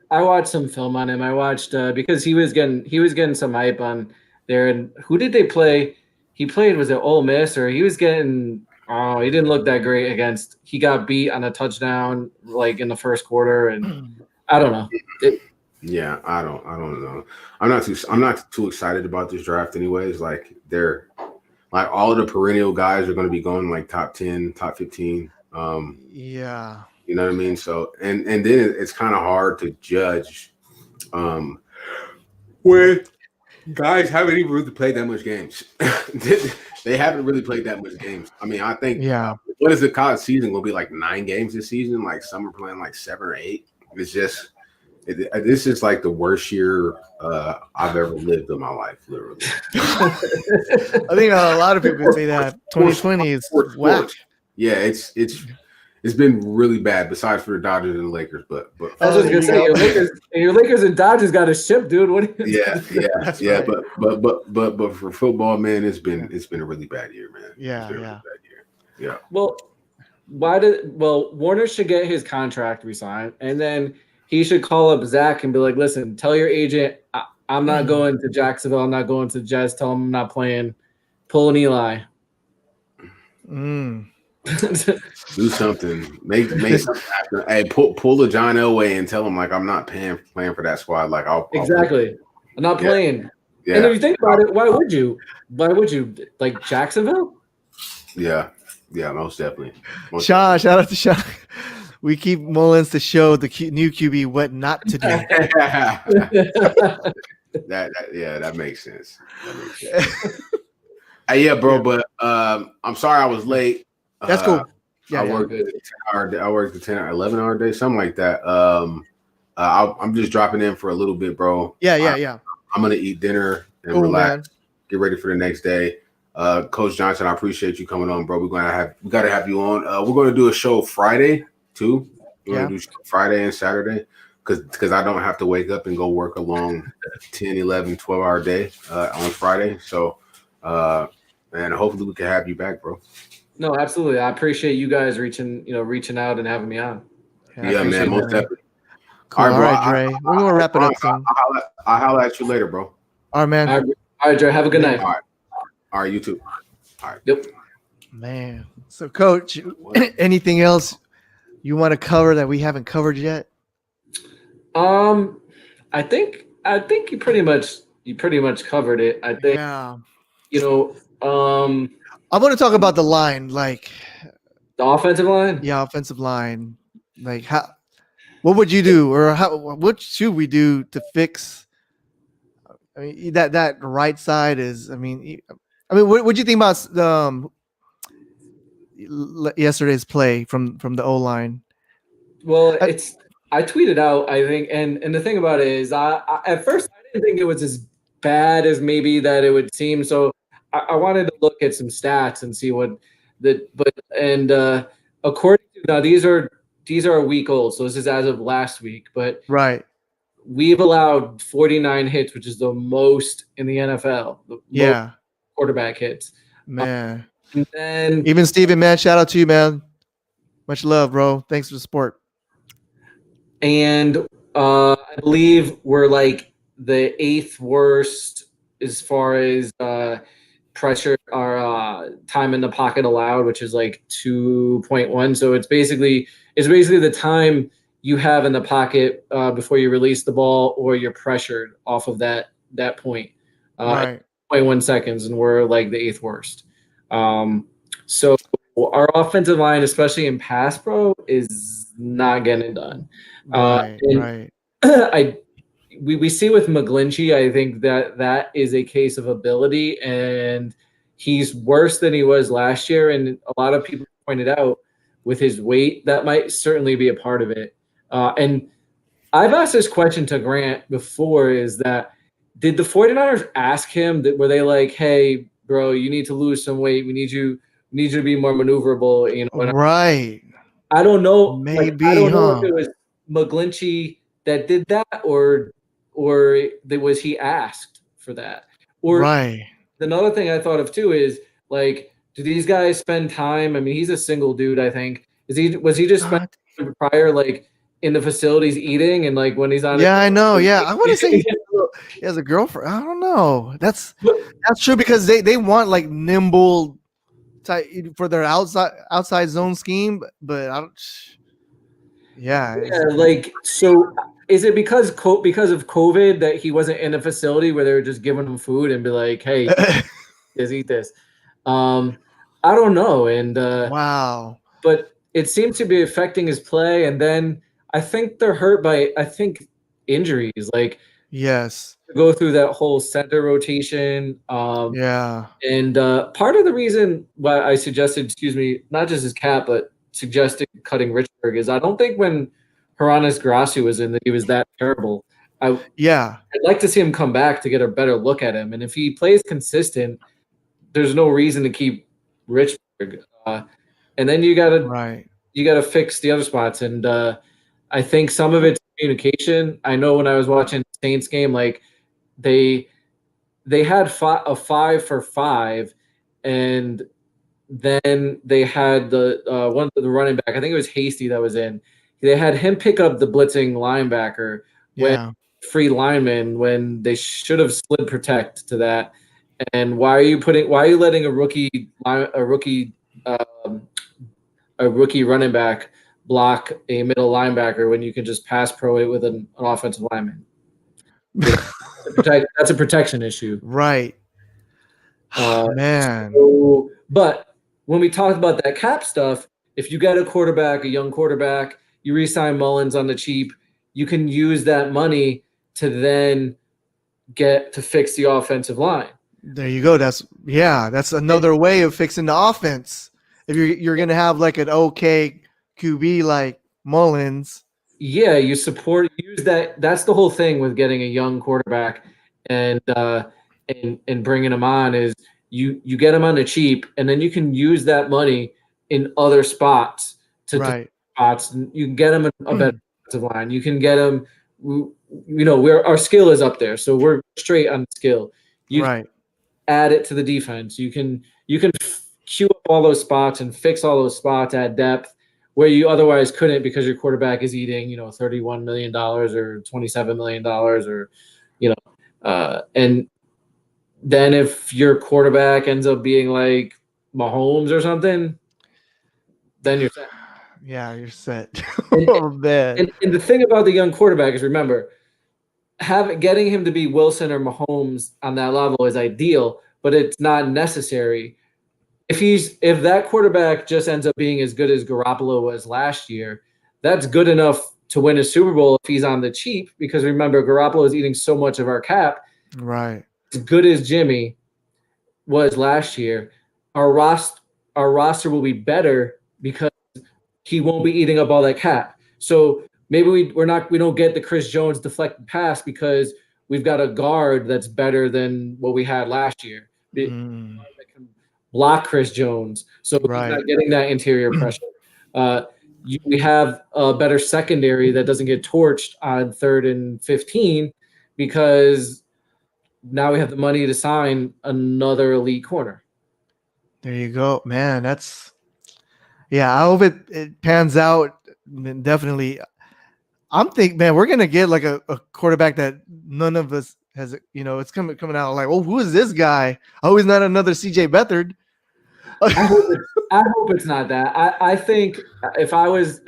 some film on him. I watched because he was getting some hype on there. And who did they play? He played, was it Ole Miss, or he was getting? Oh, he didn't look that great against. He got beat on a touchdown in the first quarter, and I don't know. Yeah, I don't know. I'm not too excited about this draft, anyways. They're all of the perennial guys are going to be going top 10, top 15. Yeah, you know what I mean. So and then it's kind of hard to judge, where guys haven't even really played that much games. They haven't really played that much games. I mean, I think. Yeah. What is the college season? Will be 9 games this season. Some are playing 7 or 8. It's just. This is the worst year I've ever lived in my life, literally. I think a lot of people say that 2020 is whack. Yeah, it's been really bad. Besides for the Dodgers and the Lakers, but I was just gonna say your Lakers and Dodgers got a ship, dude. What? Yeah. Right. But for football, man, it's been a really bad year, man. Yeah. Really bad year. Yeah. Well, Warner should get his contract re-signed, and then he should call up Zach and be like, listen, tell your agent I'm not going to Jacksonville. I'm not going to the Jets. Tell him I'm not playing. Pull an Eli. Do something. Make something happen. Hey, pull the John Elway and tell him I'm not playing for that squad. Exactly. I'm not playing. Yeah. And if you think about it, why would you? Jacksonville? Yeah. Yeah, most definitely. Shout out to Sean. we keep Mullins to show the new QB what not to do. that makes sense. Yeah, bro. But I'm sorry I was late. That's cool. Yeah, I worked a 10-hour day. I worked a 10 or 11-hour day, something like that. I'm just dropping in for a little bit, bro. Yeah. I'm gonna eat dinner and relax, man. Get ready for the next day. Coach Johnston, I appreciate you coming on, bro. We gotta have you on. We're gonna do a show Friday too. We're gonna do Friday and Saturday because I don't have to wake up and go work a long 10, 11, 12-hour day on Friday. So and hopefully we can have you back, bro. No, absolutely. I appreciate you guys reaching out and having me on. Yeah, man, most definitely. Cool. All right, Dre. We're gonna wrap it up soon. I'll holler at you later, bro. All right, man. All right, Dre. Have a good night. All right, you too. All right. Yep. Man. So, Coach, anything else you want to cover that we haven't covered yet? I think you pretty much covered it. I think I want to talk about the line, like the offensive line. Yeah, offensive line. Like what would you do, or what should we do to fix? I mean, that right side is. I mean, what do you think about yesterday's play from the O line? Well, I tweeted out, I think, and the thing about it is, I at first I didn't think it was as bad as maybe that it would seem. So I wanted to look at some stats and see according to now these are a week old, so this is as of last week, but right, we've allowed 49 hits, which is the most in the NFL. Most quarterback hits, man. And then even Steven, man, shout out to you, man. Much love, bro. Thanks for the support. And I believe we're like the 8th worst as far as pressure or time in the pocket allowed, which is like 2.1. So it's basically the time you have in the pocket before you release the ball or you're pressured off of that point. Right. 0.1 seconds, and we're like the 8th worst. So our offensive line, especially in pass pro, is not getting it done. Right. We see with McGlinchey, I think that is a case of ability, and he's worse than he was last year. And a lot of people pointed out with his weight, that might certainly be a part of it. And I've asked this question to Grant before, is that did the 49ers ask him were they like, hey, bro, you need to lose some weight. We need you to be more maneuverable. You know, right. I don't know. Maybe I don't know if it was McGlinchey that did that, or was he asked for that? Or right. Another thing I thought of too is, like, do these guys spend time? I mean, he's a single dude, I think. Was he just spending time prior, like, in the facilities eating, and like when he's on? Yeah, I know. Yeah, I want to say he has a girlfriend. I don't know. That's true, because they want like nimble type for their outside zone scheme, but I don't. Yeah. Like, so is it because of COVID that he wasn't in a facility where they were just giving him food and be like, hey, eat this? I don't know. And wow. But it seems to be affecting his play. And then I think they're hurt by, injuries. Like, yes, go through that whole center rotation. And part of the reason why I suggested, not just his cap, but suggested cutting Richburg is I don't think when Haranis Grasu was in that he was that terrible. I'd like to see him come back to get a better look at him. And if he plays consistent, there's no reason to keep Richburg. And then you gotta fix the other spots. And I think some of it's communication. I know when I was watching the Saints game, like they had a 5 for 5, and then they had the one of the running back. I think it was Hasty that was in. They had him pick up the blitzing linebacker when free lineman, when they should have slid protect to that. And why are you letting a rookie running back block a middle linebacker when you can just pass pro it with an offensive lineman? That's a protection issue, right? Man. But when we talked about that cap stuff, if you get a young quarterback, you re-sign Mullins on the cheap. You can use that money to then get to fix the offensive line. There you go. That's another way of fixing the offense. If you're gonna have like an okay QB like Mullins. Yeah, you use that. That's the whole thing with getting a young quarterback and bringing him on is you get him on the cheap, and then you can use that money in other spots Right. spots. You can get him a better offensive line. You can get him. Our skill is up there, so we're straight on skill. You Right. add it to the defense. You can queue up all those spots and fix all those spots at depth where you otherwise couldn't because your quarterback is eating, $31 million or $27 million or, and then if your quarterback ends up being like Mahomes or something, then you're set. Yeah, you're set. Oh man. And the thing about the young quarterback is, remember, getting him to be Wilson or Mahomes on that level is ideal, but it's not necessary. If that quarterback just ends up being as good as Garoppolo was last year, that's good enough to win a Super Bowl if he's on the cheap, because remember, Garoppolo is eating so much of our cap. Right. As good as Jimmy was last year, our roster will be better because he won't be eating up all that cap. So maybe we don't get the Chris Jones deflected pass because we've got a guard that's better than what we had last year. That can block Chris Jones, so he's not getting that interior pressure. We have a better secondary that doesn't get torched on 3rd and 15 because now we have the money to sign another elite corner. There you go, man. I hope it pans out. Definitely. I'm thinking, man, we're gonna get like a quarterback that none of us has. It's coming out like, oh, who is this guy? Oh, he's not another CJ Beathard. I hope it's not that. I think if I was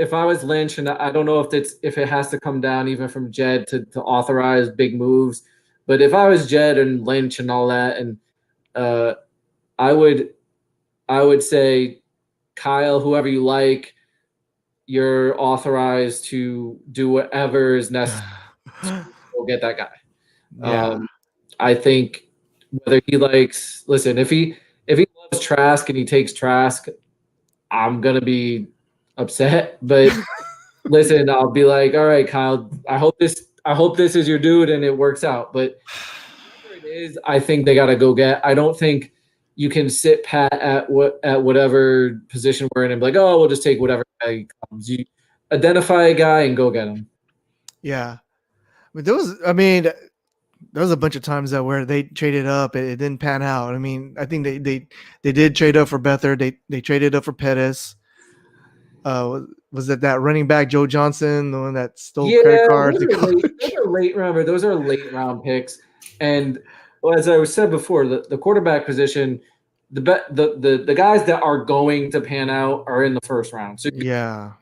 Lynch, and I don't know if it has to come down even from Jed to authorize big moves, but if I was Jed and Lynch and all that, and I would say, Kyle, whoever you like, you're authorized to do whatever is necessary to go get that guy. Yeah. I think whether he listen, if he loves Trask and he takes Trask, I'm gonna be upset. But listen, I'll be like, all right, Kyle, I hope this is your dude and it works out. But whatever it is, I think they gotta go get. I don't think you can sit pat at whatever position we're in and be like, oh, we'll just take whatever guy comes. You identify a guy and go get him. Yeah. But there was a bunch of times where they traded up, it didn't pan out. I mean, I think they did trade up for Beathard. They traded up for Pettis. Was it that running back Joe Johnston, the one that stole credit cards? Those are late round picks. And as I said before, the quarterback position, the guys that are going to pan out are in the first round. So yeah,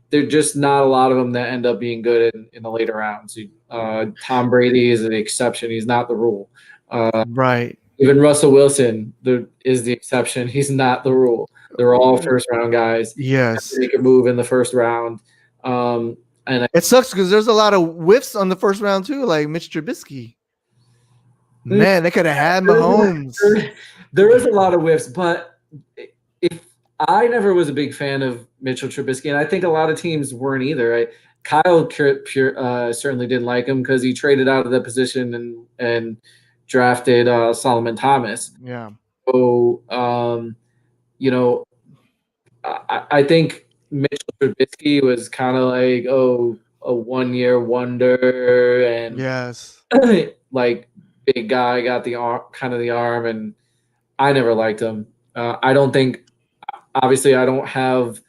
they're just not a lot of them that end up being good in the later rounds. Tom Brady is the exception; he's not the rule. Right. Even Russell Wilson is the exception; he's not the rule. They're all first round guys. Yes, make a move in the first round. And it sucks because there's a lot of whiffs on the first round too, like Mitch Trubisky. Man, they could have had Mahomes. There is a lot of whiffs, but if I never was a big fan of Mitchell Trubisky, and I think a lot of teams weren't either. Kyle certainly didn't like him because he traded out of the position and drafted Solomon Thomas. Yeah. So, I think Mitchell Trubisky was kind of like, a 1-year wonder, and yes, like big guy, got the arm, and I never liked him. I don't think, obviously, I don't have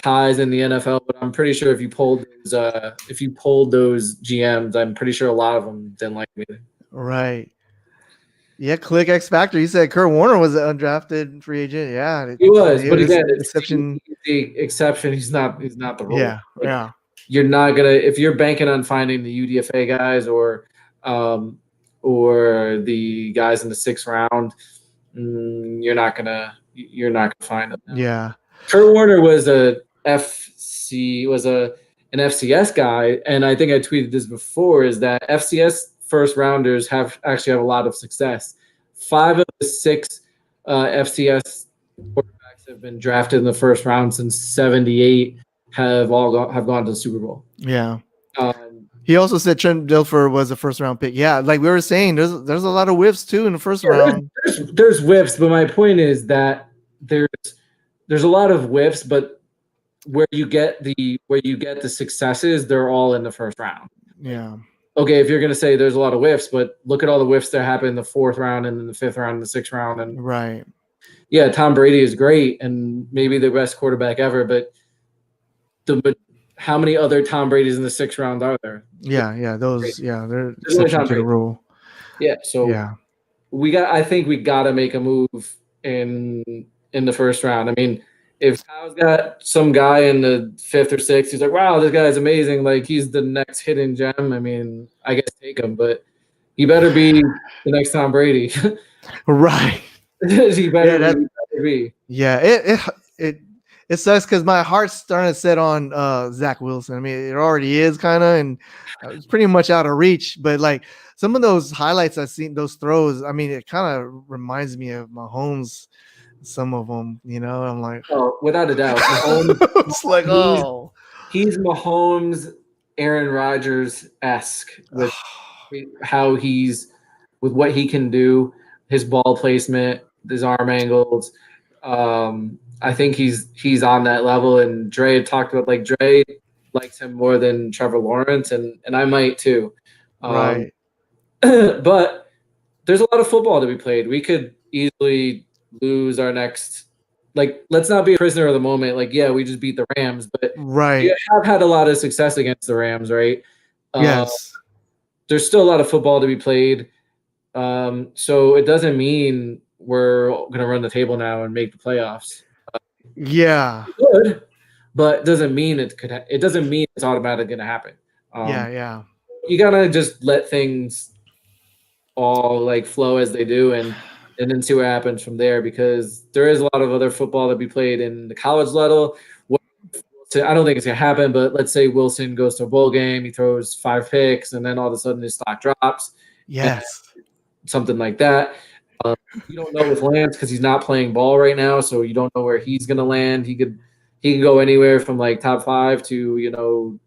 ties in the NFL, but I'm pretty sure if you polled those GMs, I'm pretty sure a lot of them didn't like me. Right. Yeah, click X Factor. You said Kurt Warner was an undrafted free agent. Yeah, he was, but again, exception. The exception. He's not the rule. Yeah, yeah. You're not gonna, if you're banking on finding the UDFA guys or the guys in the 6th round, you're not gonna find them. Yeah. Kurt Warner was a an FCS guy, and I think I tweeted this before, is that FCS first rounders actually have a lot of success. 5 of the 6 FCS quarterbacks have been drafted in the first round since '78 have gone to the Super Bowl. Yeah. He also said Trent Dilfer was a first round pick. Yeah, like we were saying, there's a lot of whiffs too in the first round. There's whiffs, but my point is that there's a lot of whiffs, but where you get the successes, they're all in the first round. Yeah. Okay, if you're gonna say there's a lot of whiffs, but look at all the whiffs that happen in the 4th round and then the 5th round and the 6th round. And right. Yeah, Tom Brady is great and maybe the best quarterback ever, but how many other Tom Brady's in the 6th round are there? Yeah, they're exception to the rule. Yeah, so yeah. I think we gotta make a move in the first round. I mean, if Kyle's got some guy in the 5th or 6th, he's like, wow, this guy's amazing. Like, he's the next hidden gem. I mean, I guess take him, but he better be the next Tom Brady. Right. He better be. Yeah, it sucks because my heart's starting to set on Zach Wilson. I mean, it already is kind of, and it's pretty much out of reach. But like some of those highlights I've seen, those throws, I mean, it kind of reminds me of Mahomes. Some of them, I'm like, oh, without a doubt, Mahomes, it's like, he's Mahomes, Aaron Rodgers-esque with how with what he can do, his ball placement, his arm angles. I think he's on that level, and Trey had talked about, like, Trey likes him more than Trevor Lawrence, and I might too. Right. But there's a lot of football to be played. We could easily lose our next, like, let's not be a prisoner of the moment. Like, yeah, we just beat the Rams, but right, we have had a lot of success against the Rams, right? Yes. There's still a lot of football to be played. So it doesn't mean we're going to run the table now and make the playoffs. Yeah. Good, but it doesn't mean it doesn't mean it's automatically going to happen. Yeah. You got to just let things all like flow as they do and then see what happens from there, because there is a lot of other football to be played in the college level. I don't think it's going to happen, but let's say Wilson goes to a bowl game, he throws 5 picks, and then all of a sudden his stock drops. Yes. Something like that. You don't know with Lance because he's not playing ball right now, so you don't know where he's going to land. He can go anywhere from like top 5 to,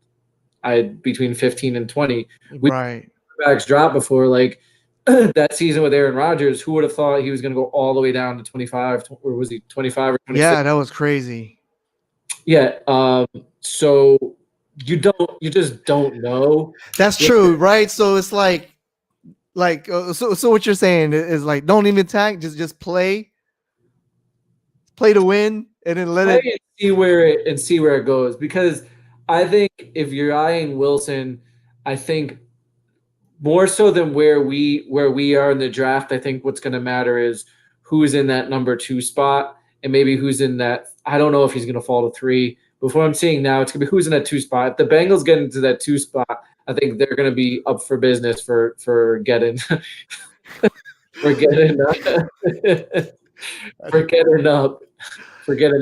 between 15 and 20. Right. Backs dropped before, like, that season with Aaron Rodgers. Who would have thought he was going to go all the way down to 25, or was he 25 or 26? Yeah, that was crazy. Yeah. So you just don't know. That's true, right? So it's like so what you're saying is like, don't even attack, just play to win, and then let it see where it goes. Because I think if you're eyeing Wilson, I think more so than where we are in the draft, I think what's going to matter is who's in that number 2 spot, and maybe who's in that. I don't know if he's going to fall to 3. But what I'm seeing now, it's going to be who's in that 2 spot. If the Bengals get into that 2 spot, I think they're going to be up for business for getting for getting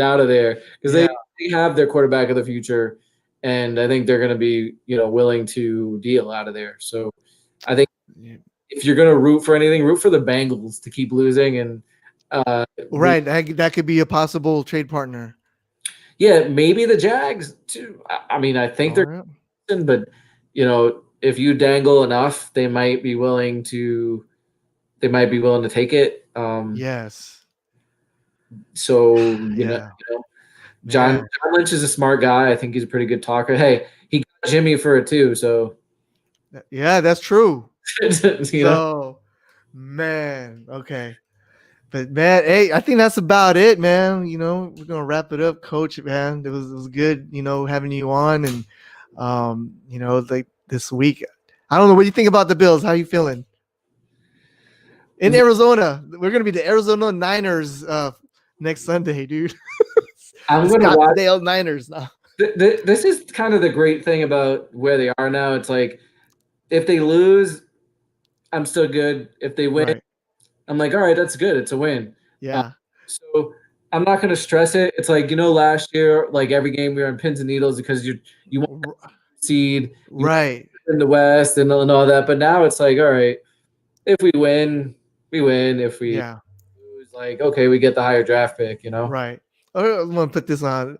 out of there, because they have their quarterback of the future, and I think they're going to be willing to deal out of there. So I think if you're going to root for anything, root for the Bengals to keep losing, and right, that could be a possible trade partner. Yeah, maybe the Jags too. I mean, I think they're, but if you dangle enough, they might be willing to take it. Yes. So John Lynch is a smart guy. I think he's a pretty good talker. Hey, he got Jimmy for it too. So yeah, that's true. So, man, okay. But man, hey, I think that's about it, man. We're gonna wrap it up, Coach. Man, it was good, having you on, and like this week. I don't know what you think about the Bills. How you feeling? In Arizona, we're gonna be the Arizona Niners next Sunday, dude. I'm gonna watch the Niners now. This is kind of the great thing about where they are now. It's like, if they lose, I'm still good. If they win, right, I'm like, all right, that's good. It's a win. Yeah. So I'm not going to stress it. It's like, last year, like every game we were on pins and needles because you want to seed Right. in the West and all that. But now it's like, all right, if we win, we win. If we lose, like, okay, we get the higher draft pick, Right. Oh, I'm going to put this on.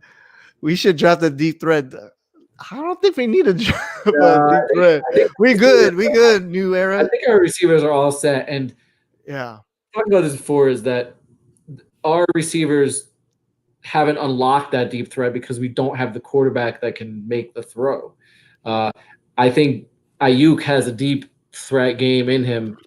We should draft a deep threat. I don't think we need a deep threat. We good. We good. New era. I think our receivers are all set. And talked about this before is that our receivers haven't unlocked that deep threat because we don't have the quarterback that can make the throw. I think Ayuk has a deep threat game in him.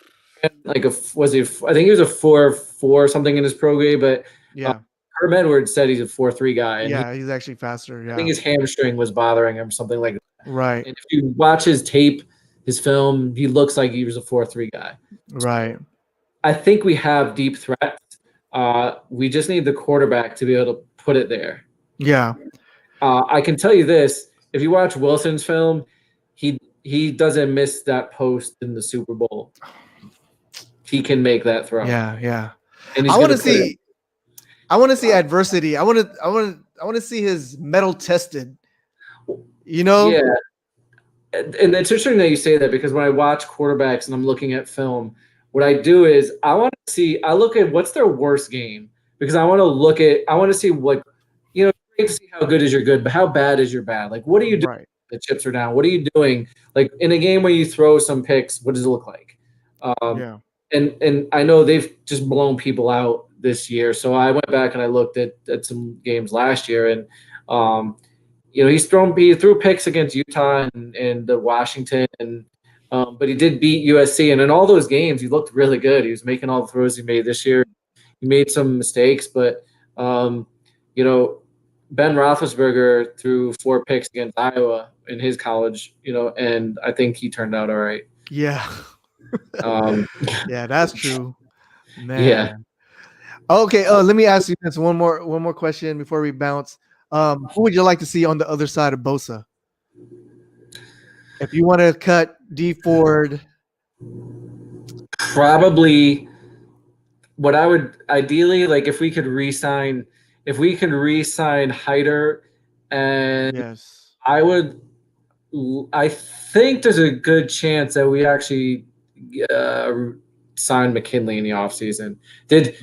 Like I think he was a 4.4 something in his pro game, but Herm Edwards said he's a 4.3 guy. And he's actually faster. Yeah. I think his hamstring was bothering him, something like that. Right. And if you watch his tape, his film, he looks like he was a 4.3 guy. Right. I think we have deep threats. We just need the quarterback to be able to put it there. Yeah. I can tell you this: if you watch Wilson's film, he doesn't miss that post in the Super Bowl. He can make that throw. Yeah, yeah. And I want to see. I want to see adversity. I want to see his metal tested. Yeah. And it's interesting that you say that because when I watch quarterbacks and I'm looking at film, what I do is I look at what's their worst game because I want to see what, great to see how good is your good, but how bad is your bad? Like, what are you doing? Right. The chips are down. What are you doing? Like in a game where you throw some picks, what does it look like? And I know they've just blown people out this year. So I went back and I looked at some games last year and, he threw picks against Utah and Washington and, but he did beat USC, and in all those games, he looked really good. He was making all the throws he made this year. He made some mistakes, but Ben Roethlisberger threw 4 picks against Iowa in his college, and I think he turned out all right. Yeah. Yeah, that's true. Man. Yeah. Okay. Let me ask you this one more question before we bounce. Who would you like to see on the other side of Bosa? If you want to cut D Ford, probably what I would ideally like if we could re-sign Hyder, and I think there's a good chance that we actually sign McKinley in the offseason. Did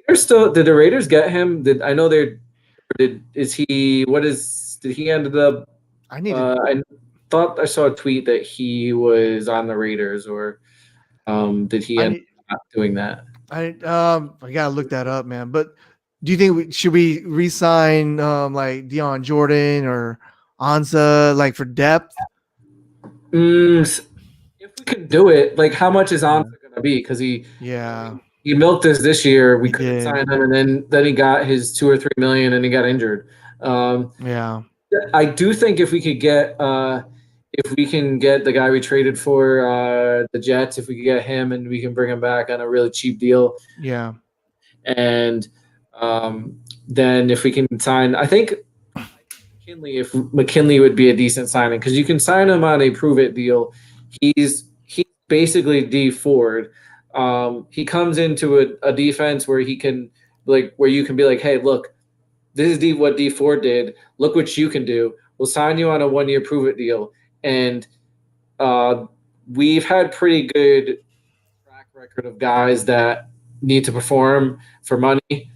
the Raiders get him? Did he ended up? I thought I saw a tweet that he was on the Raiders, or did he end up doing that? I gotta look that up, man. But do you think should we re-sign like Deion Jordan or Ansah like for depth? If we can do it, like how much is Ansah gonna be? Because he milked us this year. We couldn't sign him, and then he got his $2 or $3 million, and he got injured. I do think if we can get the guy we traded for the Jets, if we could get him and we can bring him back on a really cheap deal. Yeah. And then if we can sign, I think McKinley would be a decent signing because you can sign him on a prove it deal. He's basically D Ford. He comes into a defense where he can where you can be like, hey, look, this is what D Ford did. Look what you can do. We'll sign you on a 1-year prove it deal. And we've had pretty good track record of guys that need to perform for money. They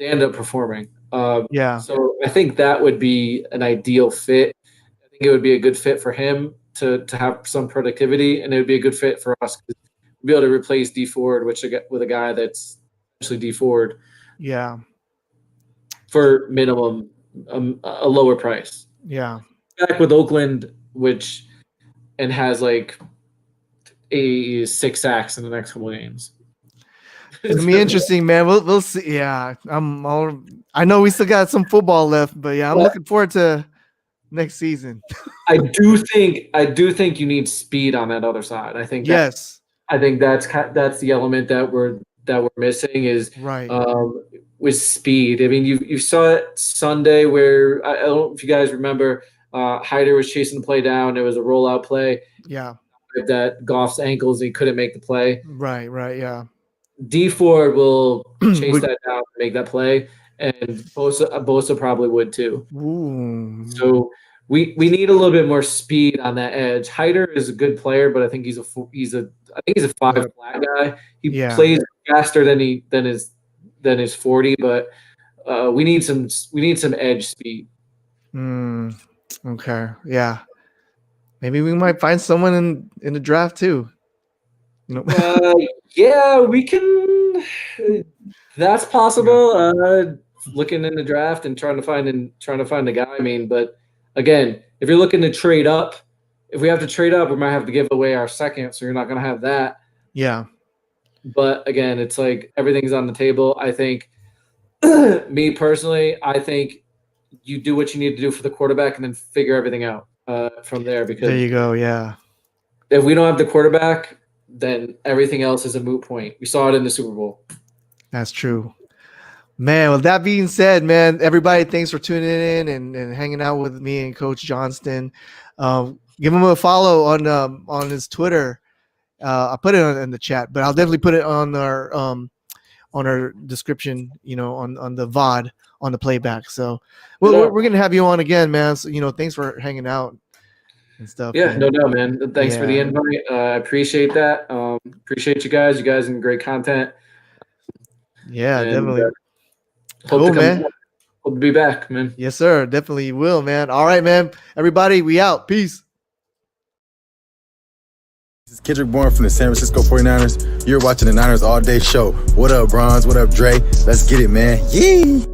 end up performing. So I think that would be an ideal fit. I think it would be a good fit for him to have some productivity, and it would be a good fit for us to be able to replace D Ford with a guy that's actually D Ford. Yeah. For minimum, a lower price. Yeah. Back with Oakland, and has like 6 sacks in the next couple of games. It's gonna be interesting, man. We'll see. Yeah, I know we still got some football left, but I'm looking forward to next season. I do think you need speed on that other side. I think I think that's the element that we're missing is with speed. I mean, you saw it Sunday where I don't know if you guys remember. Hyder was chasing the play down. It was a rollout play. Yeah. That Goff's ankles, he couldn't make the play. Right, yeah. D Ford will chase that down and make that play. and Bosa probably would too. Ooh. So we need a little bit more speed on that edge. Hyder is a good player, but I think he's a 5 flat guy. He plays faster than his 40, but we need some edge speed. Okay. Yeah. Maybe we might find someone in the draft too. Yeah, we can. That's possible. Looking in the draft and trying to find a guy. I mean, but again, if you're looking to trade up, if we have to trade up, we might have to give away our second, so you're not going to have that. Yeah. But again, it's like everything's on the table. I think, me personally, I think you do what you need to do for the quarterback and then figure everything out from there. Because there you go. Yeah. If we don't have the quarterback, then everything else is a moot point. We saw it in the Super Bowl. That's true. Man, with that being said, man, everybody, thanks for tuning in and hanging out with me and Coach Johnston. Give him a follow on his Twitter. I put it in the chat, but I'll definitely put it on our description, on the VOD, on the playback. So we're going to have you on again, man. So, thanks for hanging out and stuff. Yeah, no doubt, man. Thanks for the invite. I appreciate that. Appreciate you guys. You guys are great content. Yeah, definitely. Hope to be back, man. Yes, sir. Definitely will, man. All right, man. Everybody, we out. Peace. This is Kendrick Bourne from the San Francisco 49ers. You're watching the Niners All Day Show. What up, Bronze? What up, Dre? Let's get it, man. Yee!